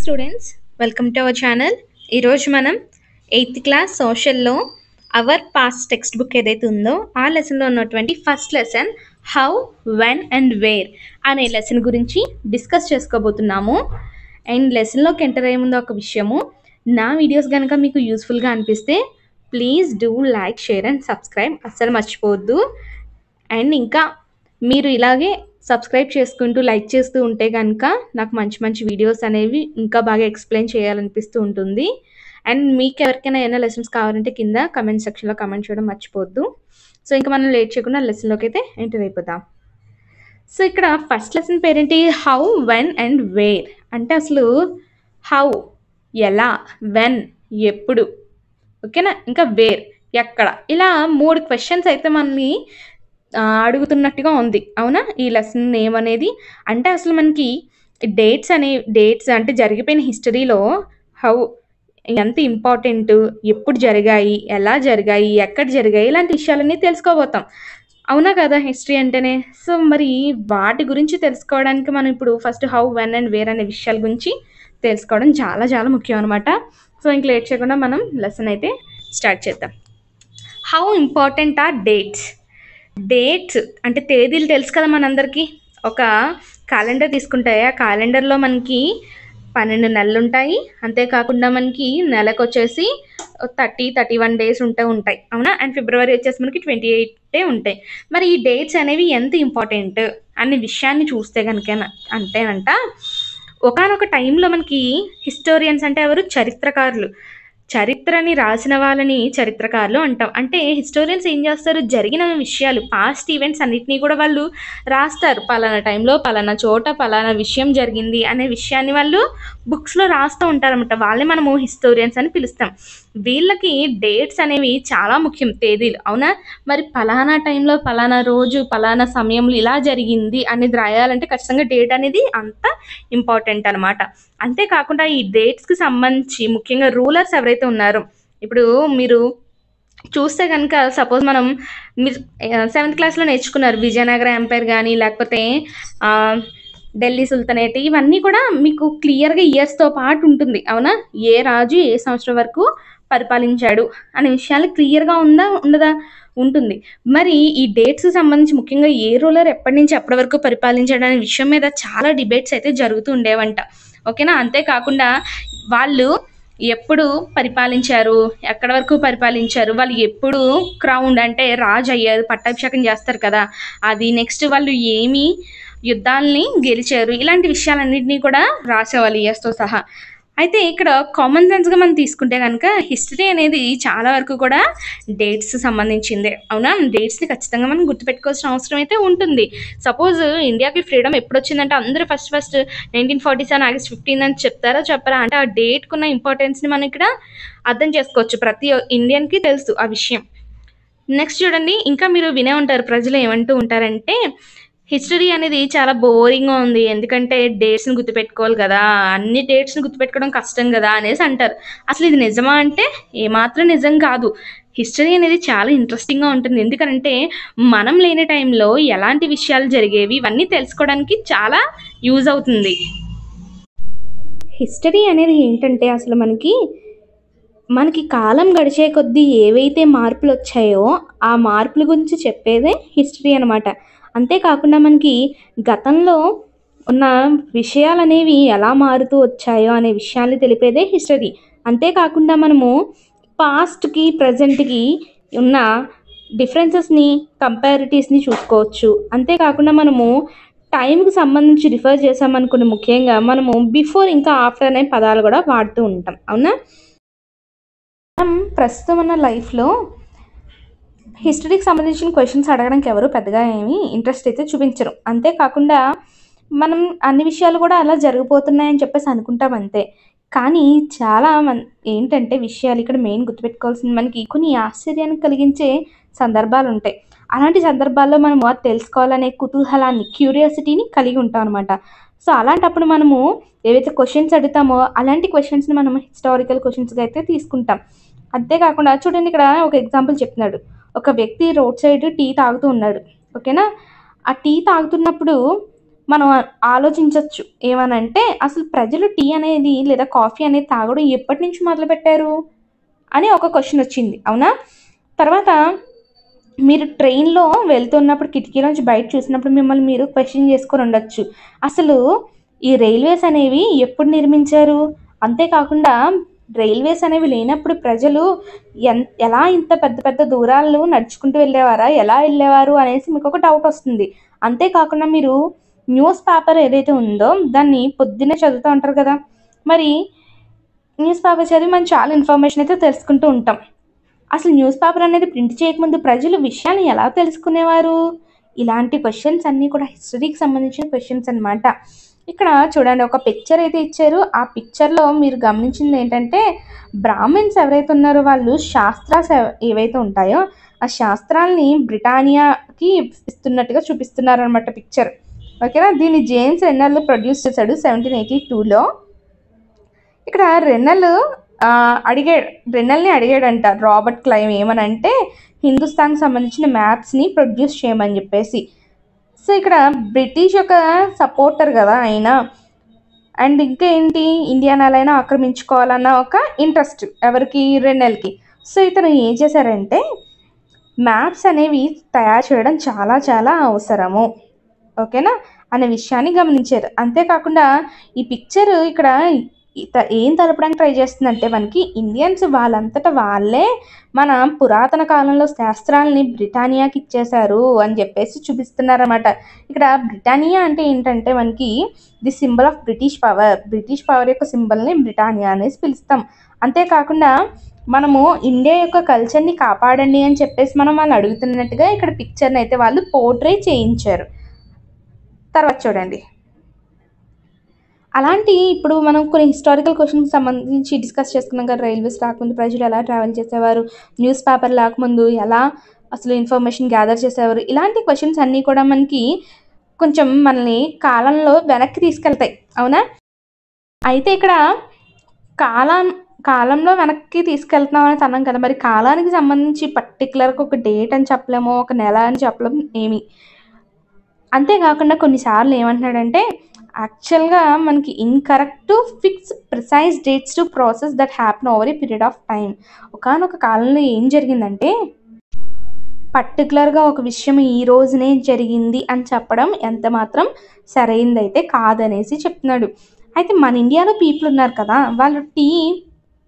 Students, welcome to our channel. ఈరోజు మనం 8th class సోషల్లో అవర్ పాస్ట్ టెక్స్ట్ బుక్ ఏదైతే ఉందో ఆ లెసన్లో ఉన్నటువంటి first lesson how, when and where అనే లెసన్ గురించి డిస్కస్ చేసుకోబోతున్నాము. అండ్ లెసన్లోకి ఎంటర్ అయ్యే ముందు ఒక విషయము, నా వీడియోస్ కనుక మీకు యూస్ఫుల్గా అనిపిస్తే please do like, share and subscribe అస్సలు మర్చిపోవద్దు. అండ్ ఇంకా మీరు ఇలాగే సబ్స్క్రైబ్ చేసుకుంటూ లైక్ చేస్తూ ఉంటే కనుక నాకు మంచి మంచి వీడియోస్ అనేవి ఇంకా బాగా ఎక్స్ప్లెయిన్ చేయాలనిపిస్తూ ఉంటుంది. అండ్ మీకు ఎవరికైనా ఏమైనా లెసన్స్ కావాలంటే కింద కమెంట్ సెక్షన్లో కమెంట్ చేయడం మర్చిపోవద్దు. సో ఇంకా మనం లేట్ చేయకుండా లెసన్లోకి అయితే ఎంటర్ అయిపోదాం. సో ఇక్కడ ఫస్ట్ లెసన్ పేరేంటి? How, when and where. అంటే అసలు హౌ ఎలా, వెన్ ఎప్పుడు, ఓకేనా, ఇంకా వేర్ ఎక్కడ, ఇలా 3 క్వశ్చన్స్ అయితే మనల్ని అడుగుతున్నట్టుగా ఉంది. అవునా? ఈ లెసన్ నేమ్ అనేది అంటే అసలు మనకి డేట్స్ అంటే జరిగిపోయిన హిస్టరీలో హౌ ఎంత ఇంపార్టెంట్, ఎప్పుడు జరిగాయి, ఎలా జరిగాయి, ఎక్కడ జరిగాయి, ఇలాంటి విషయాలన్నీ తెలుసుకోబోతాం. అవునా కదా హిస్టరీ అంటేనే. సో మరి వాటి గురించి తెలుసుకోవడానికి మనం ఇప్పుడు first how, when and where అనే విషయాల గురించి తెలుసుకోవడం చాలా చాలా ముఖ్యం అనమాట. సో ఇంక లేట్ చేయకుండా మనం లెసన్ అయితే స్టార్ట్ చేద్దాం. హౌ ఇంపార్టెంట్ ఆర్ డేట్స్ అంటే తేదీలు తెలుసు కదా మనందరికీ. ఒక క్యాలెండర్ తీసుకుంటే ఆ క్యాలెండర్లో మనకి 12 నెలలు ఉంటాయి. అంతేకాకుండా మనకి నెలకు వచ్చేసి 31 డేస్ ఉంటాయి. అవునా? అండ్ ఫిబ్రవరి వచ్చేసి మనకి 28 ఉంటాయి. మరి ఈ డేట్స్ అనేవి ఎంత ఇంపార్టెంట్ అనే విషయాన్ని చూస్తే కనుక అంటేనంట, ఒకానొక టైంలో మనకి హిస్టోరియన్స్ అంటే ఎవరు? చరిత్రని రాసిన వాళ్ళని చరిత్రకారులు అంటాం. అంటే హిస్టోరియన్స్ ఏం చేస్తారు? జరిగిన విషయాలు, పాస్ట్ ఈవెంట్స్ అన్నిటినీ కూడా వాళ్ళు రాస్తారు. పలానా టైంలో పలానా చోట పలానా విషయం జరిగింది అనే విషయాన్ని వాళ్ళు బుక్స్లో రాస్తూ ఉంటారన్నమాట. వాళ్ళని మనము హిస్టోరియన్స్ అని పిలుస్తాం. వీళ్ళకి డేట్స్ అనేవి చాలా ముఖ్యం, తేదీలు. అవునా? మరి పలానా టైంలో పలానా రోజు పలానా సమయంలో ఇలా జరిగింది అనేది రాయాలంటే ఖచ్చితంగా డేట్ అనేది అంత ఇంపార్టెంట్ అనమాట. అంతేకాకుండా ఈ డేట్స్కి సంబంధించి ముఖ్యంగా రూలర్స్ ఎవరైతే ఉన్నారో, ఇప్పుడు మీరు చూస్తే కనుక సపోజ్ మీరు 7th క్లాస్లో నేర్చుకున్నారు విజయనగర ఎంపైర్ కానీ, లేకపోతే ఢిల్లీ సుల్తానేట్, ఇవన్నీ కూడా మీకు క్లియర్గా ఇయర్స్తో పాటు ఉంటుంది. అవునా? ఏ రాజు ఏ సంవత్సరం వరకు పరిపాలించాడు అనే విషయాలు క్లియర్గా ఉండదా? ఉంటుంది. మరి ఈ డేట్స్కి సంబంధించి ముఖ్యంగా ఏ రూలర్ ఎప్పటి నుంచి ఎప్పటి వరకు పరిపాలించాడు అనే విషయం మీద చాలా డిబేట్స్ అయితే జరుగుతూ ఉండేవంట. ఓకేనా? అంతేకాకుండా వాళ్ళు ఎప్పుడు పరిపాలించారు, ఎక్కడి వరకు పరిపాలించారు, వాళ్ళు ఎప్పుడు క్రౌన్ అంటే రాజు అయ్యారు, పట్టాభిషేకం చేస్తారు కదా అది, నెక్స్ట్ వాళ్ళు ఏమి యుద్ధాలని గెలిచారు, ఇలాంటి విషయాలన్నింటినీ కూడా రాసేవాళ్ళు ఇయర్స్తో సహా. అయితే ఇక్కడ కామన్ సెన్స్గా మనం తీసుకుంటే కనుక హిస్టరీ అనేది చాలా వరకు కూడా డేట్స్ సంబంధించిందే. అవునా? డేట్స్ని ఖచ్చితంగా మనం గుర్తుపెట్టుకోవాల్సిన అవసరం అయితే ఉంటుంది. సపోజ్ ఇండియాకి ఫ్రీడమ్ ఎప్పుడు వచ్చిందంటే అందరూ ఫస్ట్ 1947 ఆగస్ట్ 15 అని చెప్పరా అంటే ఆ డేట్కున్న ఇంపార్టెన్స్ని మనం ఇక్కడ అర్థం చేసుకోవచ్చు. ప్రతి ఇండియన్కి తెలుసు ఆ విషయం. నెక్స్ట్ చూడండి, ఇంకా మీరు వినే ఉంటారు, ప్రజలు ఏమంటూ ఉంటారంటే హిస్టరీ అనేది చాలా బోరింగ్గా ఉంది, ఎందుకంటే డేట్స్ని గుర్తుపెట్టుకోవాలి కదా, అన్ని డేట్స్ని గుర్తుపెట్టుకోవడం కష్టం కదా అనేసి అంటారు. అసలు ఇది నిజమా అంటే ఏమాత్రం నిజం కాదు. హిస్టరీ అనేది చాలా ఇంట్రెస్టింగ్గా ఉంటుంది. ఎందుకంటే మనం లేని టైంలో ఎలాంటి విషయాలు జరిగేవి ఇవన్నీ తెలుసుకోవడానికి చాలా యూజ్ అవుతుంది. హిస్టరీ అనేది ఏంటంటే అసలు మనకి కాలం గడిచే కొద్దీ ఏవైతే మార్పులు వచ్చాయో ఆ మార్పుల గురించి చెప్పేదే హిస్టరీ అనమాట. అంతేకాకుండా మనకి గతంలో ఉన్న విషయాలు అనేవి ఎలా మారుతూ వచ్చాయో అనే విషయాన్ని తెలిపేదే హిస్టరీ. అంతేకాకుండా మనము పాస్ట్కి ప్రజెంట్కి ఉన్న డిఫరెన్సెస్ని, కంపారిటివ్స్ని చూసుకోవచ్చు. అంతేకాకుండా మనము టైంకి సంబంధించి రిఫర్ చేసామనుకుని ముఖ్యంగా మనము బిఫోర్ ఇంకా ఆఫ్టర్ అనే పదాలు కూడా వాడుతూ ఉంటాం. అవునా? మనం ప్రస్తుతం ఉన్న లైఫ్లో హిస్టరీకి సంబంధించిన క్వశ్చన్స్ అడగడానికి ఎవరు పెద్దగా ఏమీ ఇంట్రెస్ట్ అయితే చూపించరు. అంతేకాకుండా మనం అన్ని విషయాలు కూడా అలా జరిగిపోతున్నాయని చెప్పేసి అనుకుంటాం అంతే. కానీ చాలా ఏంటంటే విషయాలు ఇక్కడ మెయిన్ గుర్తుపెట్టుకోవాల్సింది, మనకి కొన్ని ఆశ్చర్యాన్ని కలిగించే సందర్భాలు ఉంటాయి. అలాంటి సందర్భాల్లో మనము అది తెలుసుకోవాలనే కుతూహలాన్ని, క్యూరియాసిటీని కలిగి ఉంటాం అనమాట. సో అలాంటప్పుడు మనము ఏవైతే క్వశ్చన్స్ అడుగుతామో అలాంటి క్వశ్చన్స్ని మనం హిస్టారికల్ క్వశ్చన్స్గా అయితే తీసుకుంటాం. అంతేకాకుండా చూడండి, ఇక్కడ ఒక ఎగ్జాంపుల్ చెప్తున్నాడు. ఒక వ్యక్తి రోడ్ సైడ్ టీ తాగుతూ ఉన్నాడు. ఓకేనా? ఆ టీ తాగుతున్నప్పుడు మనం ఆలోచించవచ్చు ఏమనంటే అసలు ప్రజలు టీ అనేది లేదా కాఫీ అనేది తాగడం ఎప్పటి నుంచి మొదలుపెట్టారు అని ఒక క్వశ్చన్ వచ్చింది, అవునా? తర్వాత మీరు ట్రైన్లో వెళ్తున్నప్పుడు కిటికీలోంచి బయట చూసినప్పుడు మిమ్మల్ని మీరు క్వశ్చన్ చేసుకొని ఉండొచ్చు, అసలు ఈ రైల్వేస్ అనేవి ఎప్పుడు నిర్మించారు? అంతేకాకుండా రైల్వేస్ అనేవి లేనప్పుడు ప్రజలు ఎలా ఇంత పెద్ద పెద్ద దూరాలు నడుచుకుంటూ వెళ్ళేవారా, ఎలా వెళ్ళేవారు అనేసి మీకు ఒక డౌట్ వస్తుంది. అంతేకాకుండా మీరు న్యూస్ పేపర్ ఏదైతే ఉందో దాన్ని పొద్దున్నే చదువుతూ ఉంటారు కదా, మరి న్యూస్ పేపర్ చదివి మనం చాలా ఇన్ఫర్మేషన్ అయితే తెలుసుకుంటూ ఉంటాం. అసలు న్యూస్ పేపర్ అనేది ప్రింట్ చేయకముందు ప్రజలు విషయాన్ని ఎలా తెలుసుకునేవారు? ఇలాంటి క్వశ్చన్స్ అన్నీ కూడా హిస్టరీకి సంబంధించిన క్వశ్చన్స్ అనమాట. ఇక్కడ చూడండి, ఒక పిక్చర్ అయితే ఇచ్చారు. ఆ పిక్చర్లో మీరు గమనించింది ఏంటంటే బ్రాహ్మిన్స్ ఎవరైతే ఉన్నారో వాళ్ళు శాస్త్రాస్ ఏవైతే ఉంటాయో ఆ శాస్త్రాల్ని బ్రిటానియాకి ఇస్తున్నట్టుగా చూపిస్తున్నారు అనమాట పిక్చర్. ఓకేనా? దీన్ని జేమ్స్ రెన్నెల్ ప్రొడ్యూస్ చేశాడు 1782లో. ఇక్కడ రెన్నెల్ని అడిగాడంట రాబర్ట్ క్లైవ్ ఏమనంటే హిందుస్థాన్కి సంబంధించిన మ్యాప్స్ని ప్రొడ్యూస్ చేయమని చెప్పేసి. సో ఇక్కడ బ్రిటిష్ యొక్క సపోర్టర్ కదా ఆయన, అండ్ ఇంకా ఏంటి, ఇండియానాలైనా ఆక్రమించుకోవాలన్న ఒక ఇంట్రెస్ట్ ఎవరికి, రెన్నెల్కి. సో ఇతను ఏం చేశారంటే మ్యాప్స్ అనేవి తయారు చేయడం చాలా చాలా అవసరము, ఓకేనా, అనే విషయాన్ని గమనించారు. అంతేకాకుండా ఈ పిక్చర్ ఇక్కడ ఏం తెలపడానికి ట్రై చేస్తుందంటే మనకి ఇండియన్స్ వాళ్ళంతటా వాళ్ళే మన పురాతన కాలంలో శాస్త్రాలని బ్రిటానియాకి ఇచ్చేశారు అని చెప్పేసి చూపిస్తున్నారన్నమాట. ఇక్కడ బ్రిటానియా అంటే ఏంటంటే మనకి the symbol of British power యొక్క సింబల్ని బ్రిటానియా అనేసి పిలుస్తాం. అంతేకాకుండా మనము ఇండియా యొక్క కల్చర్ని కాపాడండి అని చెప్పేసి మనం వాళ్ళు అడుగుతున్నట్టుగా ఇక్కడ పిక్చర్ని అయితే వాళ్ళు పోర్ట్రే చేయించారు. తర్వాత చూడండి, అలాంటి ఇప్పుడు మనం కొన్ని హిస్టారికల్ క్వశ్చన్కి సంబంధించి డిస్కస్ చేసుకున్నాం కదా, రైల్వేస్ రాకముందు ప్రజలు ఎలా ట్రావెల్ చేసేవారు, న్యూస్ పేపర్ లేకముందు ఎలా అసలు ఇన్ఫర్మేషన్ గ్యాదర్ చేసేవారు, ఇలాంటి క్వశ్చన్స్ అన్నీ కూడా మనకి కొంచెం మనల్ని కాలంలో వెనక్కి తీసుకెళ్తాయి, అవునా? అయితే ఇక్కడ కాలంలో వెనక్కి తీసుకెళ్తున్నాం అని అన్నాం కదా, మరి కాలానికి సంబంధించి పర్టికులర్గా ఒక డేట్ అని చెప్పలేము, ఒక నెల అని చెప్పలేము ఏమి. అంతేకాకుండా కొన్నిసార్లు ఏమంటున్నాడంటే యాక్చువల్గా మనకి incorrect fix precise dates to process that happen over a period of time. ఒకానొక కాలంలో ఏం జరిగిందంటే పర్టికులర్గా ఒక విషయం ఈ రోజునే జరిగింది అని చెప్పడం ఎంత మాత్రం సరైనదైతే కాదనేసి చెప్తున్నాడు. అయితే మన ఇండియాలో పీపుల్ ఉన్నారు కదా, వాళ్ళు టీ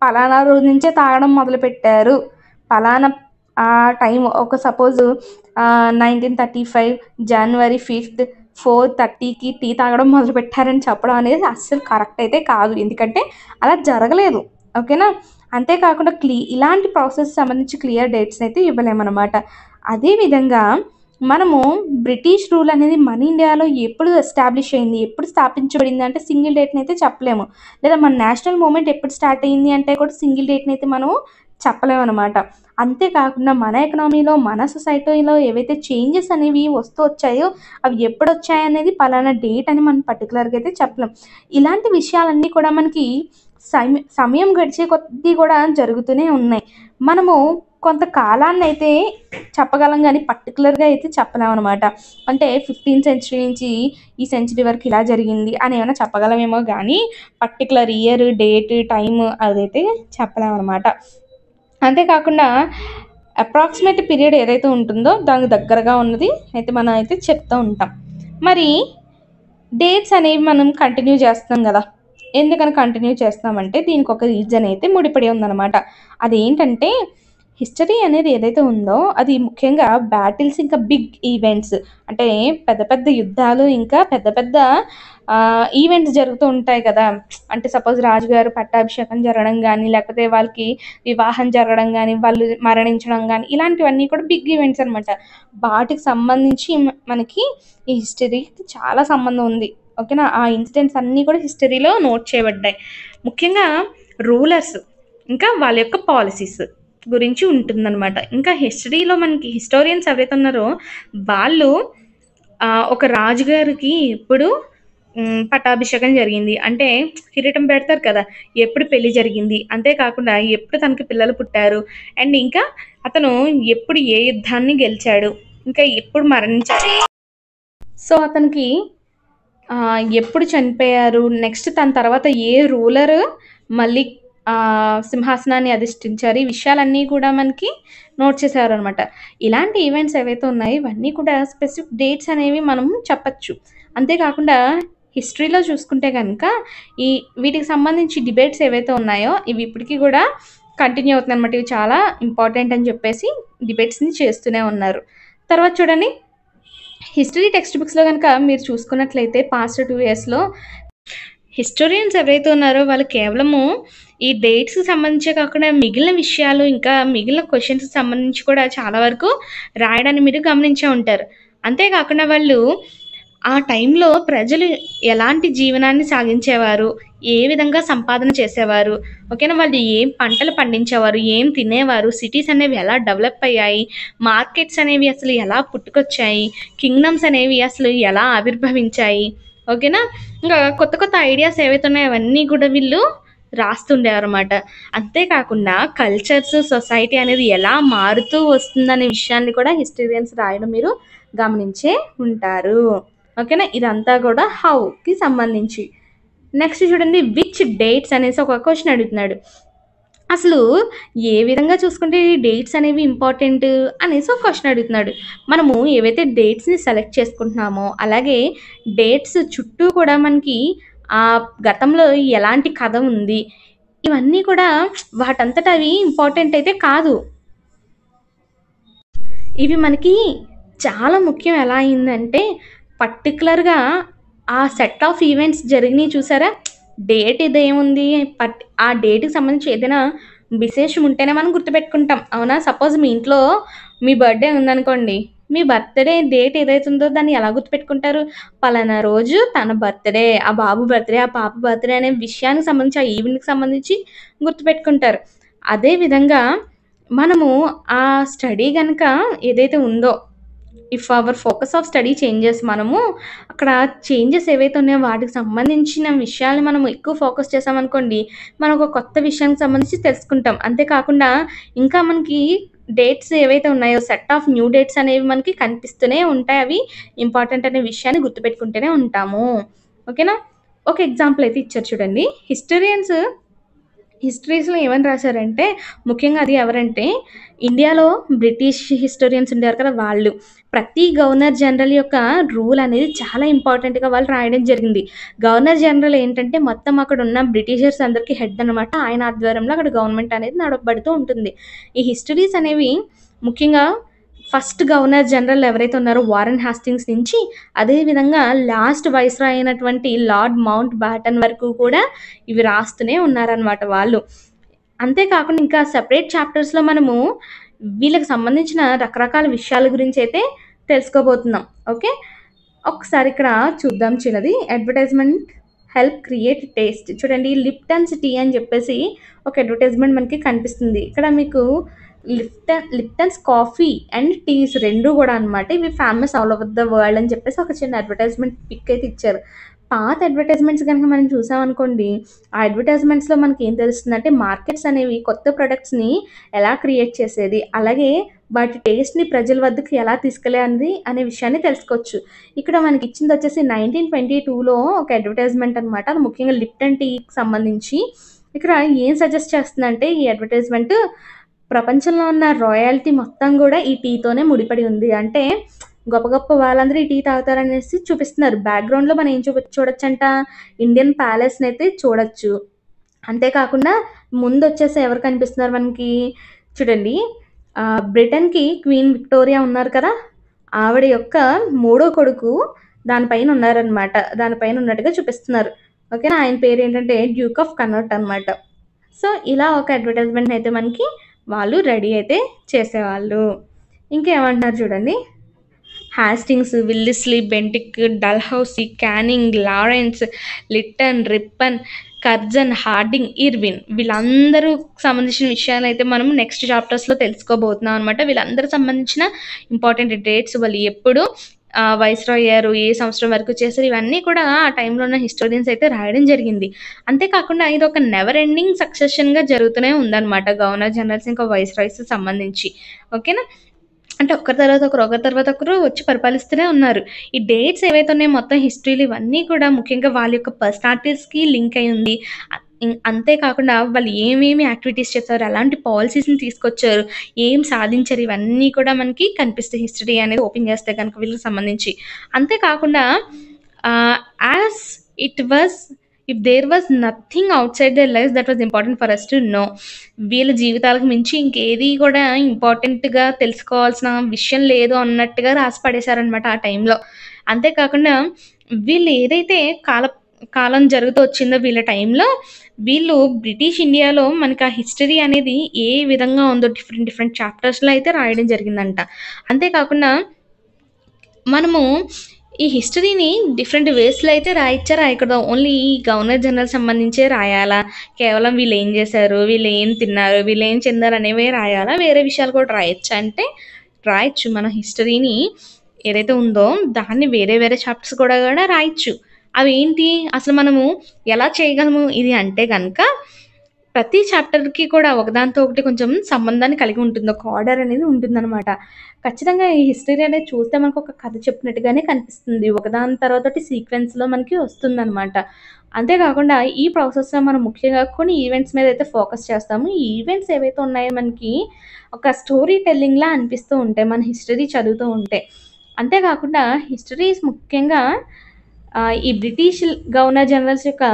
పలానా రోజు నుంచే తాగడం మొదలుపెట్టారు, పలానా ఆ టైం ఒక సపోజ్ 1935 జనవరి 5th 4:30కి టీ తాగడం మొదలుపెట్టారని చెప్పడం అనేది అస్సలు కరెక్ట్ అయితే కాదు, ఎందుకంటే అలా జరగలేదు, ఓకేనా? అంతేకాకుండా ఇలాంటి ప్రాసెస్ సంబంధించి క్లియర్ డేట్స్ అయితే ఇవ్వలేమన్నమాట. అదేవిధంగా మనము బ్రిటిష్ రూల్ అనేది మన ఇండియాలో ఎప్పుడు ఎస్టాబ్లిష్ అయింది, ఎప్పుడు స్థాపించబడింది అంటే సింగిల్ డేట్ని అయితే చెప్పలేము, లేదా మన నేషనల్ మూమెంట్ ఎప్పుడు స్టార్ట్ అయింది అంటే కూడా సింగిల్ డేట్ని అయితే మనము చెప్పలేము అనమాట. అంతేకాకుండా మన ఎకనామీలో మన సొసైటీలో ఏవైతే చేంజెస్ అనేవి వచ్చాయో అవి ఎప్పుడు వచ్చాయి అనేది పలానా డేట్ అని మనం పర్టికులర్గా అయితే చెప్పలేం. ఇలాంటి విషయాలన్నీ కూడా మనకి సమయం గడిచే కొద్దీ కూడా జరుగుతూనే ఉన్నాయి. మనము కొంత కాలాన్ని అయితే చెప్పగలం కానీ పర్టికులర్గా అయితే చెప్పలేము అనమాట. అంటే 15th century నుంచి ఈ సెంచరీ వరకు ఇలా జరిగింది అని ఏమైనా చెప్పగలమేమో కానీ పర్టికులర్ ఇయర్, డేట్, టైం అదైతే చెప్పలేము అనమాట. అంతేకాకుండా అప్రాక్సిమేట్ పీరియడ్ ఏదైతే ఉంటుందో దానికి దగ్గరగా ఉన్నది అయితే మనం అయితే చెప్తూ ఉంటాం. మరి డేట్స్ అనేవి మనం కంటిన్యూ చేస్తాం కదా, ఎందుకని కంటిన్యూ చేస్తామంటే దీనికి ఒక రీజన్ అయితే ముడిపడి ఉందన్నమాట. అదేంటంటే హిస్టరీ అనేది ఏదైతే ఉందో అది ముఖ్యంగా బ్యాటిల్స్, ఇంకా బిగ్ ఈవెంట్స్, అంటే పెద్ద పెద్ద యుద్ధాలు, ఇంకా పెద్ద పెద్ద ఈవెంట్స్ జరుగుతూ ఉంటాయి కదా. అంటే సపోజ్ రాజుగారు పట్టాభిషేకం జరగడం కానీ, లేకపోతే వాళ్ళకి వివాహం జరగడం కానీ, వాళ్ళు మరణించడం కానీ, ఇలాంటివన్నీ కూడా బిగ్ ఈవెంట్స్ అనమాట. వాటికి సంబంధించి మనకి ఈ హిస్టరీకి చాలా సంబంధం ఉంది, ఓకేనా? ఆ ఇన్సిడెంట్స్ అన్నీ కూడా హిస్టరీలో నోట్ చేయబడ్డాయి. ముఖ్యంగా రూలర్స్ ఇంకా వాళ్ళ యొక్క పాలసీస్ గురించి ఉంటుందన్నమాట. ఇంకా హిస్టరీలో మనకి హిస్టోరియన్స్ ఎవరైతే ఉన్నారో వాళ్ళు ఒక రాజుగారికి ఎప్పుడు పట్టాభిషేకం జరిగింది అంటే కిరీటం పెడతారు కదా, ఎప్పుడు పెళ్లి జరిగింది, అంతేకాకుండా ఎప్పుడు తనకి పిల్లలు పుట్టారు, అండ్ ఇంకా అతను ఎప్పుడు ఏ యుద్ధాన్ని గెలిచాడు, ఇంకా ఎప్పుడు మరణించాడు. సో అతనికి ఎప్పుడు చనిపోయారు, నెక్స్ట్ తన తర్వాత ఏ రూలర్ మళ్ళీ సింహాసనాన్ని అధిష్ఠించారు, ఈ విషయాలన్నీ కూడా మనకి నోట్ చేసేవారనమాట. ఇలాంటి ఈవెంట్స్ ఏవైతే ఉన్నాయో ఇవన్నీ కూడా స్పెసిఫిక్ డేట్స్ అనేవి మనం చెప్పచ్చు. అంతే కాకుండా హిస్టరీలో చూసుకుంటే గనక ఈ వీటికి సంబంధించి డిబేట్స్ ఏవైతే ఉన్నాయో ఇవి ఇప్పటికి కూడా కంటిన్యూ అవుతున్నాయన్నమాట. ఇవి చాలా ఇంపార్టెంట్ అని చెప్పేసి డిబేట్స్‌ని చేస్తూనే ఉన్నారు. తర్వాత చూడండి, హిస్టరీ టెక్స్ట్ బుక్స్‌లో గనక మీరు చూసుకున్నట్లయితే పాస్ట్ 2 ఇయర్స్‌లో హిస్టోరియన్స్ ఎవరైతే ఉన్నారో వాళ్ళు కేవలము ఈ డేట్స్‌కి సంబంధించే కాకుండా మిగిలిన విషయాలు, ఇంకా మిగిలిన క్వెషన్స్‌కి సంబంధించి కూడా చాలా వరకు రాయడాన్ని మీరు గమనించే ఉంటారు. అంతే కాకుండా వాళ్ళు ఆ టైంలో ప్రజలు ఎలాంటి జీవనాన్ని సాగించేవారు, ఏ విధంగా సంపాదన చేసేవారు, ఓకేనా? వాళ్ళు ఏం పంటలు పండించేవారు, ఏం తినేవారు, సిటీస్ అనేవి ఎలా డెవలప్ అయ్యాయి, మార్కెట్స్ అనేవి అసలు ఎలా పుట్టుకొచ్చాయి, కింగ్డమ్స్ అనేవి అసలు ఎలా ఆవిర్భవించాయి, ఓకేనా? ఇంకా కొత్త కొత్త ఐడియాస్ ఏవైతే ఉన్నాయో అవన్నీ కూడా వీళ్ళు రాస్తుండేవారన్నమాట. అంతేకాకుండా కల్చర్స్, సొసైటీ అనేది ఎలా మారుతూ వస్తుందనే విషయాన్ని కూడా హిస్టోరియన్స్ రాయడం మీరు గమనించే ఉంటారు. ఓకేనా? ఇదంతా కూడా హౌకి సంబంధించి. నెక్స్ట్ చూడండి, విచ్ డేట్స్ అనేసి ఒక క్వశ్చన్ అడుగుతున్నాడు. అసలు ఏ విధంగా చూసుకుంటే ఈ డేట్స్ అనేవి ఇంపార్టెంట్ అనేసి ఒక క్వశ్చన్ అడుగుతున్నాడు. మనము ఏవైతే డేట్స్‌ని సెలెక్ట్ చేసుకుంటున్నామో, అలాగే డేట్స్ చుట్టూ కూడా మనకి గతంలో ఎలాంటి కథ ఉంది, ఇవన్నీ కూడా వాటంతట అవి ఇంపార్టెంట్ అయితే కాదు. ఇవి మనకి చాలా ముఖ్యం. ఎలా అయిందంటే పర్టిక్యులర్‌గా ఆ సెట్ ఆఫ్ ఈవెంట్స్ జరిగినయి చూసారా? డేట్ ఇదేముంది, ఆ డేట్‌కి సంబంధించి ఏదైనా విశేషం ఉంటేనే మనం గుర్తుపెట్టుకుంటాం. అవునా? సపోజ్ మీ ఇంట్లో మీ బర్త్‌డే ఉందనుకోండి. మీ బర్త్‌డే డేట్ ఏదైతే ఉందో దాన్ని ఎలా గుర్తుపెట్టుకుంటారు? పలానా రోజు తన బర్త్‌డే, ఆ బాబు బర్త్‌డే, ఆ పాప బర్త్‌డే అనే విషయానికి సంబంధించి, ఆ ఈవెంట్‌కి సంబంధించి గుర్తుపెట్టుకుంటారు. అదే విధంగా మనము ఆ స్టడీ గనక ఏదైతే ఉందో, if our focus of study changes, మనము అక్కడ చేంజెస్ ఏవైతే ఉన్నాయో వాటికి సంబంధించిన విషయాల్ని మనం ఎక్కువ ఫోకస్ చేసామనుకోండి, మనం ఒక కొత్త విషయానికి సంబంధించి తెలుసుకుంటాం. అంతేకాకుండా ఇంకా మనకి డేట్స్ ఏవైతే ఉన్నాయో సెట్ ఆఫ్ న్యూ డేట్స్ అనేవి మనకి కనిపిస్తూనే ఉంటాయి. అవి ఇంపార్టెంట్ అనే విషయాన్ని గుర్తుపెట్టుకుంటూనే ఉంటాము. ఓకేనా? ఒక ఎగ్జాంపుల్ అయితే ఇచ్చారు చూడండి. హిస్టరీస్‌లో ఏమని రాశారంటే, ముఖ్యంగా అది ఎవరంటే, ఇండియాలో బ్రిటిష్ హిస్టోరియన్స్ ఉండేవారు కదా! వాళ్ళు. ప్రతి గవర్నర్ జనరల్ యొక్క రూల్ అనేది చాలా ఇంపార్టెంట్‌గా వాళ్ళు రాయడం జరిగింది. గవర్నర్ జనరల్ ఏంటంటే, మొత్తం అక్కడున్న బ్రిటిషర్స్ అందరికి హెడ్ అనమాట. ఆయన ఆధ్వర్యంలో అక్కడ గవర్నమెంట్ అనేది నడపబడుతూ ఉంటుంది. ఈ హిస్టరీస్ అనేవి ముఖ్యంగా ఫస్ట్ గవర్నర్ జనరల్ ఎవరైతే ఉన్నారో వారెన్ హాస్టింగ్స్ నుంచి, అదే విధంగా లాస్ట్ వైస్రాయ్ అయినటువంటి లార్డ్ మౌంట్ బాటన్ వరకు కూడా ఇవి రాస్తూనే ఉన్నారనమాట వాళ్ళు. అంతేకాకుండా ఇంకా సెపరేట్ చాప్టర్స్‌లో మనము వీళ్ళకి సంబంధించిన రకరకాల విషయాల గురించైతే తెలుసుకోబోతున్నాం. ఓకే. ఒకసారి ఇక్కడ చూద్దాం చిన్నది. Advertisement help create taste. చూడండి, లిప్టన్స్ టీ అని చెప్పేసి ఒక అడ్వర్టైజ్‌మెంట్ మనకి కనిపిస్తుంది. ఇక్కడ మీకు లిప్టన్స్ కాఫీ అండ్ టీస్ 2 గూడా అనమాట. ఇవి famous all over the world అని చెప్పేసి ఒక చిన్న అడ్వర్టైజ్‌మెంట్ పిక్ అయితే ఇచ్చారు. పాత అడ్వర్టైజ్‌మెంట్స్ గనుక మనం చూసామనుకోండి, ఆ అడ్వర్టైజ్‌మెంట్స్‌లో మనకేం తెలుస్తుందంటే మార్కెట్స్ అనేవి కొత్త ప్రొడక్ట్స్‌ని ఎలా క్రియేట్ చేసేది, అలాగే వాటి టేస్ట్‌ని ప్రజల వద్దకు ఎలా తీసుకెళ్ళేది అనే విషయాన్ని తెలుసుకోవచ్చు. ఇక్కడ మనకిచ్చిందొచ్చేసి 1922లో ఒక అడ్వర్టైజ్‌మెంట్ అనమాట. అది ముఖ్యంగా లిప్టన్ టీకి సంబంధించి. ఇక్కడ ఏం సజెస్ట్ చేస్తుందంటే ఈ అడ్వర్టైజ్‌మెంట్, ప్రపంచంలో ఉన్న రాయల్టీ మొత్తం గూడా ఈ టీతోనే ముడిపడి ఉంది. అంటే గొప్ప గొప్ప వాళ్ళందరూ ఈ టీ తాగుతారనేసి చూపిస్తున్నారు. బ్యాక్‌గ్రౌండ్‌లో మనం ఏం చూడొచ్చంట, ఇండియన్ ప్యాలెస్‌నైతే చూడొచ్చు. అంతేకాకుండా ముందొచ్చేసి ఎవరు కనిపిస్తున్నారు మనకి, చూడండి, బ్రిటన్‌కి క్వీన్ విక్టోరియా ఉన్నారు కదా! ఆవిడ యొక్క మూడో కొడుకు దానిపైన ఉన్నారనమాట. దానిపైన ఉన్నట్టుగా చూపిస్తున్నారు. ఓకేనా? ఆయన పేరేంటంటే డ్యూక్ ఆఫ్ కన్నౌట్ అనమాట. సో, ఇలా ఒక అడ్వర్టైజ్‌మెంట్‌నయితే మనకి వాళ్ళు రెడీ అయితే చేసేవాళ్ళు. ఇంకేమంటున్నారు చూడండి. Hastings, Wellesley, Bentinck, Dalhousie, Canning, Lawrence, Lytton, Ripon, Curzon, Hardinge, Irwin, వీళ్ళందరూ సంబంధించిన విషయాలైతే మనం నెక్స్ట్ చాప్టర్స్‌లో తెలుసుకోబోతున్నాం అనమాట. వీళ్ళందరికి సంబంధించిన ఇంపార్టెంట్ డేట్స్, వాళ్ళు ఎప్పుడు వైస్రాయ్ అయ్యారు, ఏ సంవత్సరం వరకు చేశారు, ఇవన్నీ కూడా ఆ టైంలో ఉన్న హిస్టోరియన్స్ అయితే రాయడం జరిగింది. అంతేకాకుండా ఇదొక నెవర్ ఎండింగ్ సక్సెషన్‌గా జరుగుతూనే ఉందనమాట. గవర్నర్ జనరల్స్ ఇంకా వైస్రాయ్స్ సంబంధించి. ఓకేనా? అంటే ఒకరి తర్వాత ఒకరు, ఒకరి తర్వాత ఒకరు వచ్చి పరిపాలిస్తూనే ఉన్నారు. ఈ డేట్స్ ఏవైతే ఉన్నాయో మొత్తం హిస్టరీలు ఇవన్నీ కూడా ముఖ్యంగా వాళ్ళ యొక్క పర్సనాలిటీస్‌కి లింక్ అయ్యి ఉంది. అంతే కాకుండా వాళ్ళు ఏమేమి యాక్టివిటీస్ చేశారు, ఎలాంటి పాలిసీస్‌ని తీసుకొచ్చారు, ఏం సాధించారు ఇవన్నీ కూడా మనకి కనిపిస్తాయి హిస్టరీ అనేది ఓపెన్ చేస్తే గనుక వీళ్ళకి సంబంధించి. అంతే కాకుండా as it was if there was nothing outside their lives that was important for us to know. వీళ్ళ జీవితాలకు మించి ఇంకేది కూడా ఇంపార్టెంట్‌గా తెలుసుకోవాల్సిన విషయం లేదు అన్నట్టుగా రాసి పడేశారనమాట ఆ టైంలో. అంతే కాకుండా వీళ్ళు ఏదైతే కాలం జరుగుతూ వచ్చిందో వీళ్ళ టైంలో, వీళ్ళు బ్రిటిష్ ఇండియాలో మనకు ఆ హిస్టరీ అనేది ఏ విధంగా ఉందో డిఫరెంట్ డిఫరెంట్ చాప్టర్స్‌లో అయితే రాయడం జరిగిందంట. అంతే కాకుండా మనము ఈ హిస్టరీని డిఫరెంట్ వేస్‌లో అయితే రాయొచ్చా, రాయకూడదా? ఓన్లీ ఈ గవర్నర్ జనరల్ సంబంధించే రాయాలా? కేవలం వీళ్ళేం జేశారు, వీళ్ళేం తిన్నారు, వీళ్ళేం చెందారు అనేవే రాయాలా? వేరే విషయాలు కూడా రాయొచ్చా అంటే, రాయొచ్చు. మన హిస్టరీని ఏదైతే ఉందో దాన్ని వేరే వేరే చాప్టర్స్ కూడా రాయొచ్చు. అవేంటి? అసలు మనము ఎలా చేయగలము ఇది అంటే గనక, ప్రతి చాప్టర్‌కి కూడా ఒకదానితో ఒకటి కొంచెం సంబంధాన్ని కలిగి ఉంటుంది. ఒక ఆర్డర్ అనేది ఉంటుందనమాట. ఖచ్చితంగా ఈ హిస్టరీ అనేది చూస్తే మనకు ఒక కథ చెప్పినట్టుగానే కనిపిస్తుంది. ఒకదాని తర్వాత ఒకటి సీక్వెన్స్‌లో మనకి వస్తుందనమాట. అంతే కాకుండా ఈ ప్రాసెస్‌లో మనం ముఖ్యంగా కొన్ని ఈవెంట్స్ మీద అయితే ఫోకస్ చేస్తాము. ఈ ఈవెంట్స్ ఏవైతే ఉన్నాయో మనకి ఒక స్టోరీ టెల్లింగ్‌లా అనిపిస్తూ ఉంటాయి మన హిస్టరీ చదువుతూ ఉంటే. అంతే కాకుండా హిస్టరీస్ ముఖ్యంగా ఈ బ్రిటిష్ గవర్నర్ జనరల్స్ యొక్క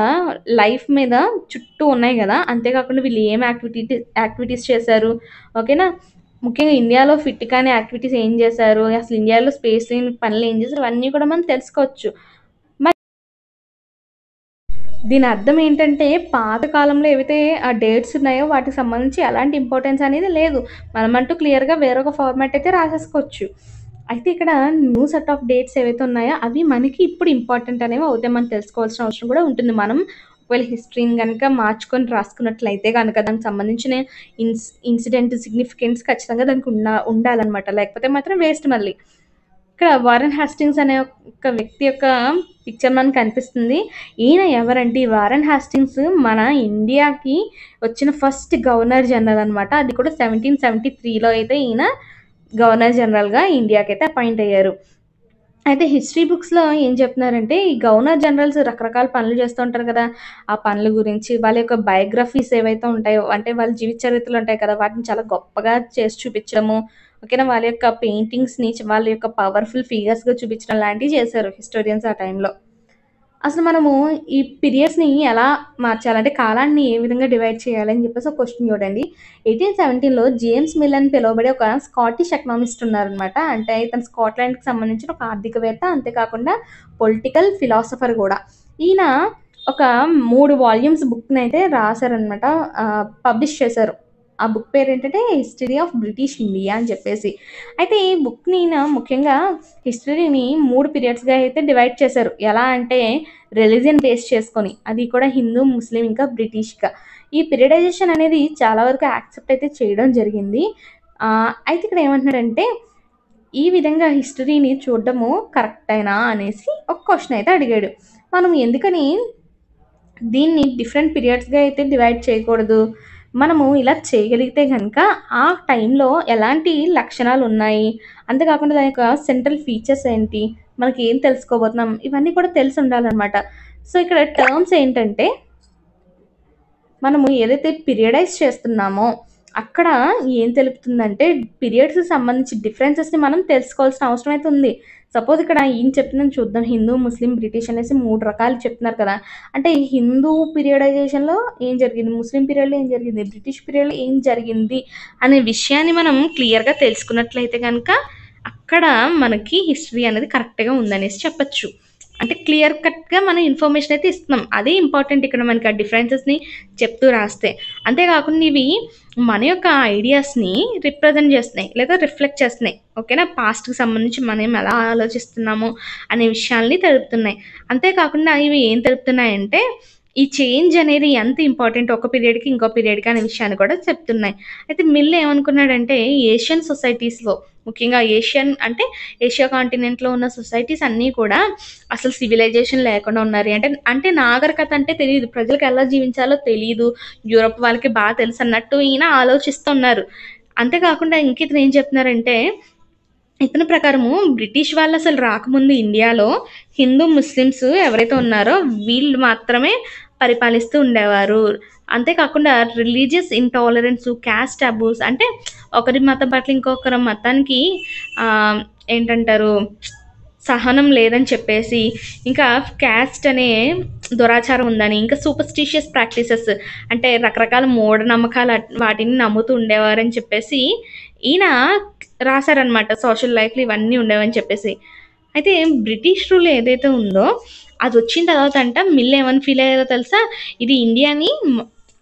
లైఫ్ మీద చుట్టూ ఉన్నాయి గదా! అంతే కాకుండా వీళ్ళు ఏం యాక్టివిటీస్ చేశారు. ఓకేనా? ముఖ్యంగా ఇండియాలో ఫిట్ కాని యాక్టివిటీస్ ఏం చేశారు, అసలు ఇండియాలో స్పేస్ లేని పనులు ఏం చేశారు, ఇవన్నీ కూడా మనం తెలుసుకోవచ్చు. మరి దీని అర్థం ఏంటంటే, పాత కాలంలో ఏవైతే ఆ డేట్స్ ఉన్నాయో వాటికి సంబంధించి ఎలాంటి ఇంపార్టెన్స్ అనేది లేదు. మనమంటూ క్లియర్‌గా వేరొక ఫార్మాట్ అయితే రాసేసుకోవచ్చు. అయితే ఇక్కడ న్యూ సెట్ ఆఫ్ డేట్స్ ఏవైతే ఉన్నాయో అవి మనకి ఇప్పుడు ఇంపార్టెంట్ అనేవి అవుతాయి. మనం తెలుసుకోవాల్సిన అవసరం కూడా ఉంటుంది. మనం ఒకవేళ హిస్టరీని గనక మార్చుకొని రాసుకున్నట్లయితే గనక దానికి సంబంధించిన ఇన్సిడెంట్ సిగ్నిఫికెన్స్ ఖచ్చితంగా దానికి ఉండాలనమాట. లేకపోతే మాత్రం వేస్ట్ మళ్ళీ. ఇక్కడ వారెన్ హాస్టింగ్స్ అనే ఒక వ్యక్తి యొక్క పిక్చర్ మనకు కనిపిస్తుంది. ఈయన ఎవరంటే ఈ వారెన్ హాస్టింగ్స్ మన ఇండియాకి వచ్చిన ఫస్ట్ గవర్నర్ జనరల్ అనమాట. అది కూడా 1773లో అయితే ఈయన గవర్నర్ జనరల్‌గా ఇండియాకైతే అపాయింట్ అయ్యారు. అయితే హిస్టరీ బుక్స్‌లో ఏం చెప్తున్నారంటే, ఈ గవర్నర్ జనరల్స్ రకరకాల పనులు చేస్తూ ఉంటారు కదా! ఆ పనుల గురించి, వాళ్ళ యొక్క బయోగ్రఫీస్ ఏవైతే ఉంటాయో, అంటే వాళ్ళ జీవిత చరిత్రలు ఉంటాయి కదా! వాటిని చాలా గొప్పగా చేసి చూపించడము, ఓకేనా? వాళ్ళ యొక్క పెయింటింగ్స్‌ని వాళ్ళ యొక్క పవర్‌ఫుల్ ఫిగర్స్‌గా చూపించడం లాంటివి చేశారు హిస్టోరియన్స్ ఆ టైంలో. అసలు మనము ఈ పీరియడ్స్‌ని ఎలా మార్చాలంటే, కాలాన్ని ఏ విధంగా డివైడ్ చేయాలని చెప్పేసి ఒక క్వెషన్ చూడండి. 1817లో జేమ్స్ మిల్ అని పిలువబడే ఒక స్కాటిష్ ఎకనామిస్ట్ ఉన్నారనమాట. అంటే ఇతను స్కాట్లాండ్‌కి సంబంధించిన ఒక ఆర్థికవేత్త, అంతేకాకుండా పొలిటికల్ ఫిలాసఫర్ గూడా. ఈయన ఒక 3 వాల్యూమ్స్ బుక్‌నైతే రాసారనమాట. పబ్లిష్ చేశారు. ఆ బుక్ పేరేంటంటే 'హిస్టరీ ఆఫ్ బ్రిటిష్ ఇండియా' అని చెప్పేసి. అయితే ఈ బుక్‌ని ఈయన ముఖ్యంగా హిస్టరీని 3 పీరియడ్స్‌గా అయితే డివైడ్ చేశారు. ఎలా అంటే రిలిజియన్ బేస్ చేసుకొని. అది కూడా హిందూ, ముస్లిం ఇంకా బ్రిటిష్‌గా. ఈ పీరియడైజేషన్ అనేది చాలా వరకు యాక్సెప్ట్ అయితే చేయడం జరిగింది. అయితే ఇక్కడ ఏమంటున్నాడంటే, ఈ విధంగా హిస్టరీని చూడడము కరెక్టేనా అనేసి ఒక క్వెషన్ అయితే అడిగాడు. మనం ఎందుకని దీన్ని డిఫరెంట్ పీరియడ్స్‌గా అయితే డివైడ్ చేయకూడదు. మనము ఇలా చేయగలిగితే గనక ఆ టైంలో ఎలాంటి లక్షణాలున్నాయి, అంతే కాకుండా దాని యొక్క సెంట్రల్ ఫీచర్స్ ఏంటి, మనకి ఏం తెలుసుకోబోతున్నాం, ఇవన్నీ కూడా తెలిసుండాలనమాట. సో, ఇక్కడ టర్మ్స్ ఏంటంటే, మనము ఏదైతే పీరియడైజ్ చేస్తున్నామో అక్కడ ఏం తెలుపుతుందంటే, పీరియడ్స్‌కి సంబంధించి డిఫరెన్సెస్‌ని మనం తెలుసుకోవాల్సిన అవసరం అయితే ఉంది. సపోజ్ ఇక్కడ ఈయన చెప్తుందని చూద్దాం. హిందూ, ముస్లిం, బ్రిటిష్ అనేసి 3 రకాలు చెప్తున్నారు కదా! అంటే ఈ హిందూ పీరియడైజేషన్‌లో ఏం జరిగింది? ముస్లిం పీరియడ్‌లో ఏం జరిగింది? బ్రిటిష్ పీరియడ్‌లో ఏం జరిగింది? అనే విషయాన్ని మనం క్లియర్‌గా తెలుసుకున్నట్లయితే గనక అక్కడ మనకి హిస్టరీ అనేది కరెక్ట్‌గా ఉందనేసి చెప్పొచ్చు. అంటే క్లియర్ కట్‌గా మనం ఇన్ఫర్మేషన్ అయితే ఇస్తున్నాం. అదే ఇంపార్టెంట్ ఇక్కడ మనకి ఆ డిఫరెన్సెస్‌ని చెప్తూ రాస్తే. అంతేకాకుండా ఇవి మన యొక్క ఐడియాస్‌ని రిప్రజెంట్ చేస్తున్నాయి. లేదా రిఫ్లెక్ట్ చేస్తున్నాయి. ఓకేనా? పాస్ట్‌కి సంబంధించి మనం ఎలా ఆలోచిస్తున్నాము అనే విషయాల్ని తెలుపుతున్నాయి. అంతేకాకుండా ఇవి ఏం తెలుపుతున్నాయంటే, ఈ చేంజ్ అనేది ఎంత ఇంపార్టెంట్ ఒక పీరియడ్‌కి ఇంకో పీరియడ్‌కి అనే విషయాన్ని కూడా చెప్తున్నాయి. అయితే మిల్ ఏమనుకున్నాడంటే, ఏషియన్ సొసైటీస్‌లో ముఖ్యంగా ఏషియన్ అంటే ఏషియా కాంటినెంట్‌లో ఉన్న సొసైటీస్ అన్నీ కూడా అసలు సివిలైజేషన్ లేకుండా ఉన్నారు. అంటే నాగరికత అంటే తెలీదు. ప్రజలకు ఎలా జీవించాలో తెలీదు. యూరప్ వాళ్ళకి తెలుసన్నట్టు ఈయన ఆలోచిస్తున్నారు. అంతే కాకుండా ఇంక ఇతను ఏం చెప్తున్నారంటే, ఇతని ప్రకారము బ్రిటిష్ వాళ్ళు అసలు రాకముందు ఇండియాలో హిందూ ముస్లిమ్స్ ఎవరైతే ఉన్నారో వీళ్ళు మాత్రమే పరిపాలిస్తూ ఉండేవారు. అంతేకాకుండా రిలీజియస్ ఇంటాలరెన్స్, క్యాస్ట్ అబూస్ అంటే ఒకరి మతం పట్ల ఇంకొకరి మతానికి ఏంటంటారు సహనం లేదని చెప్పేసి, ఇంకా క్యాస్ట్ అనే దురాచారం ఉందని, ఇంకా సూపర్స్టిషియస్ ప్రాక్టీసెస్ అంటే రకరకాల మూఢనమ్మకాలు వాటిని నమ్ముతూ ఉండేవారని చెప్పేసి ఈయన రాశారనమాట. సోషల్ లైఫ్లో ఇవన్నీ ఉండేవని చెప్పేసి. అయితే బ్రిటిష్ రూల్ ఏదైతే ఉందో అది వచ్చిన తర్వాత అంట మిల్ ఏమని ఫీల్ అయ్యారో తెలుసా, ఇది ఇండియాని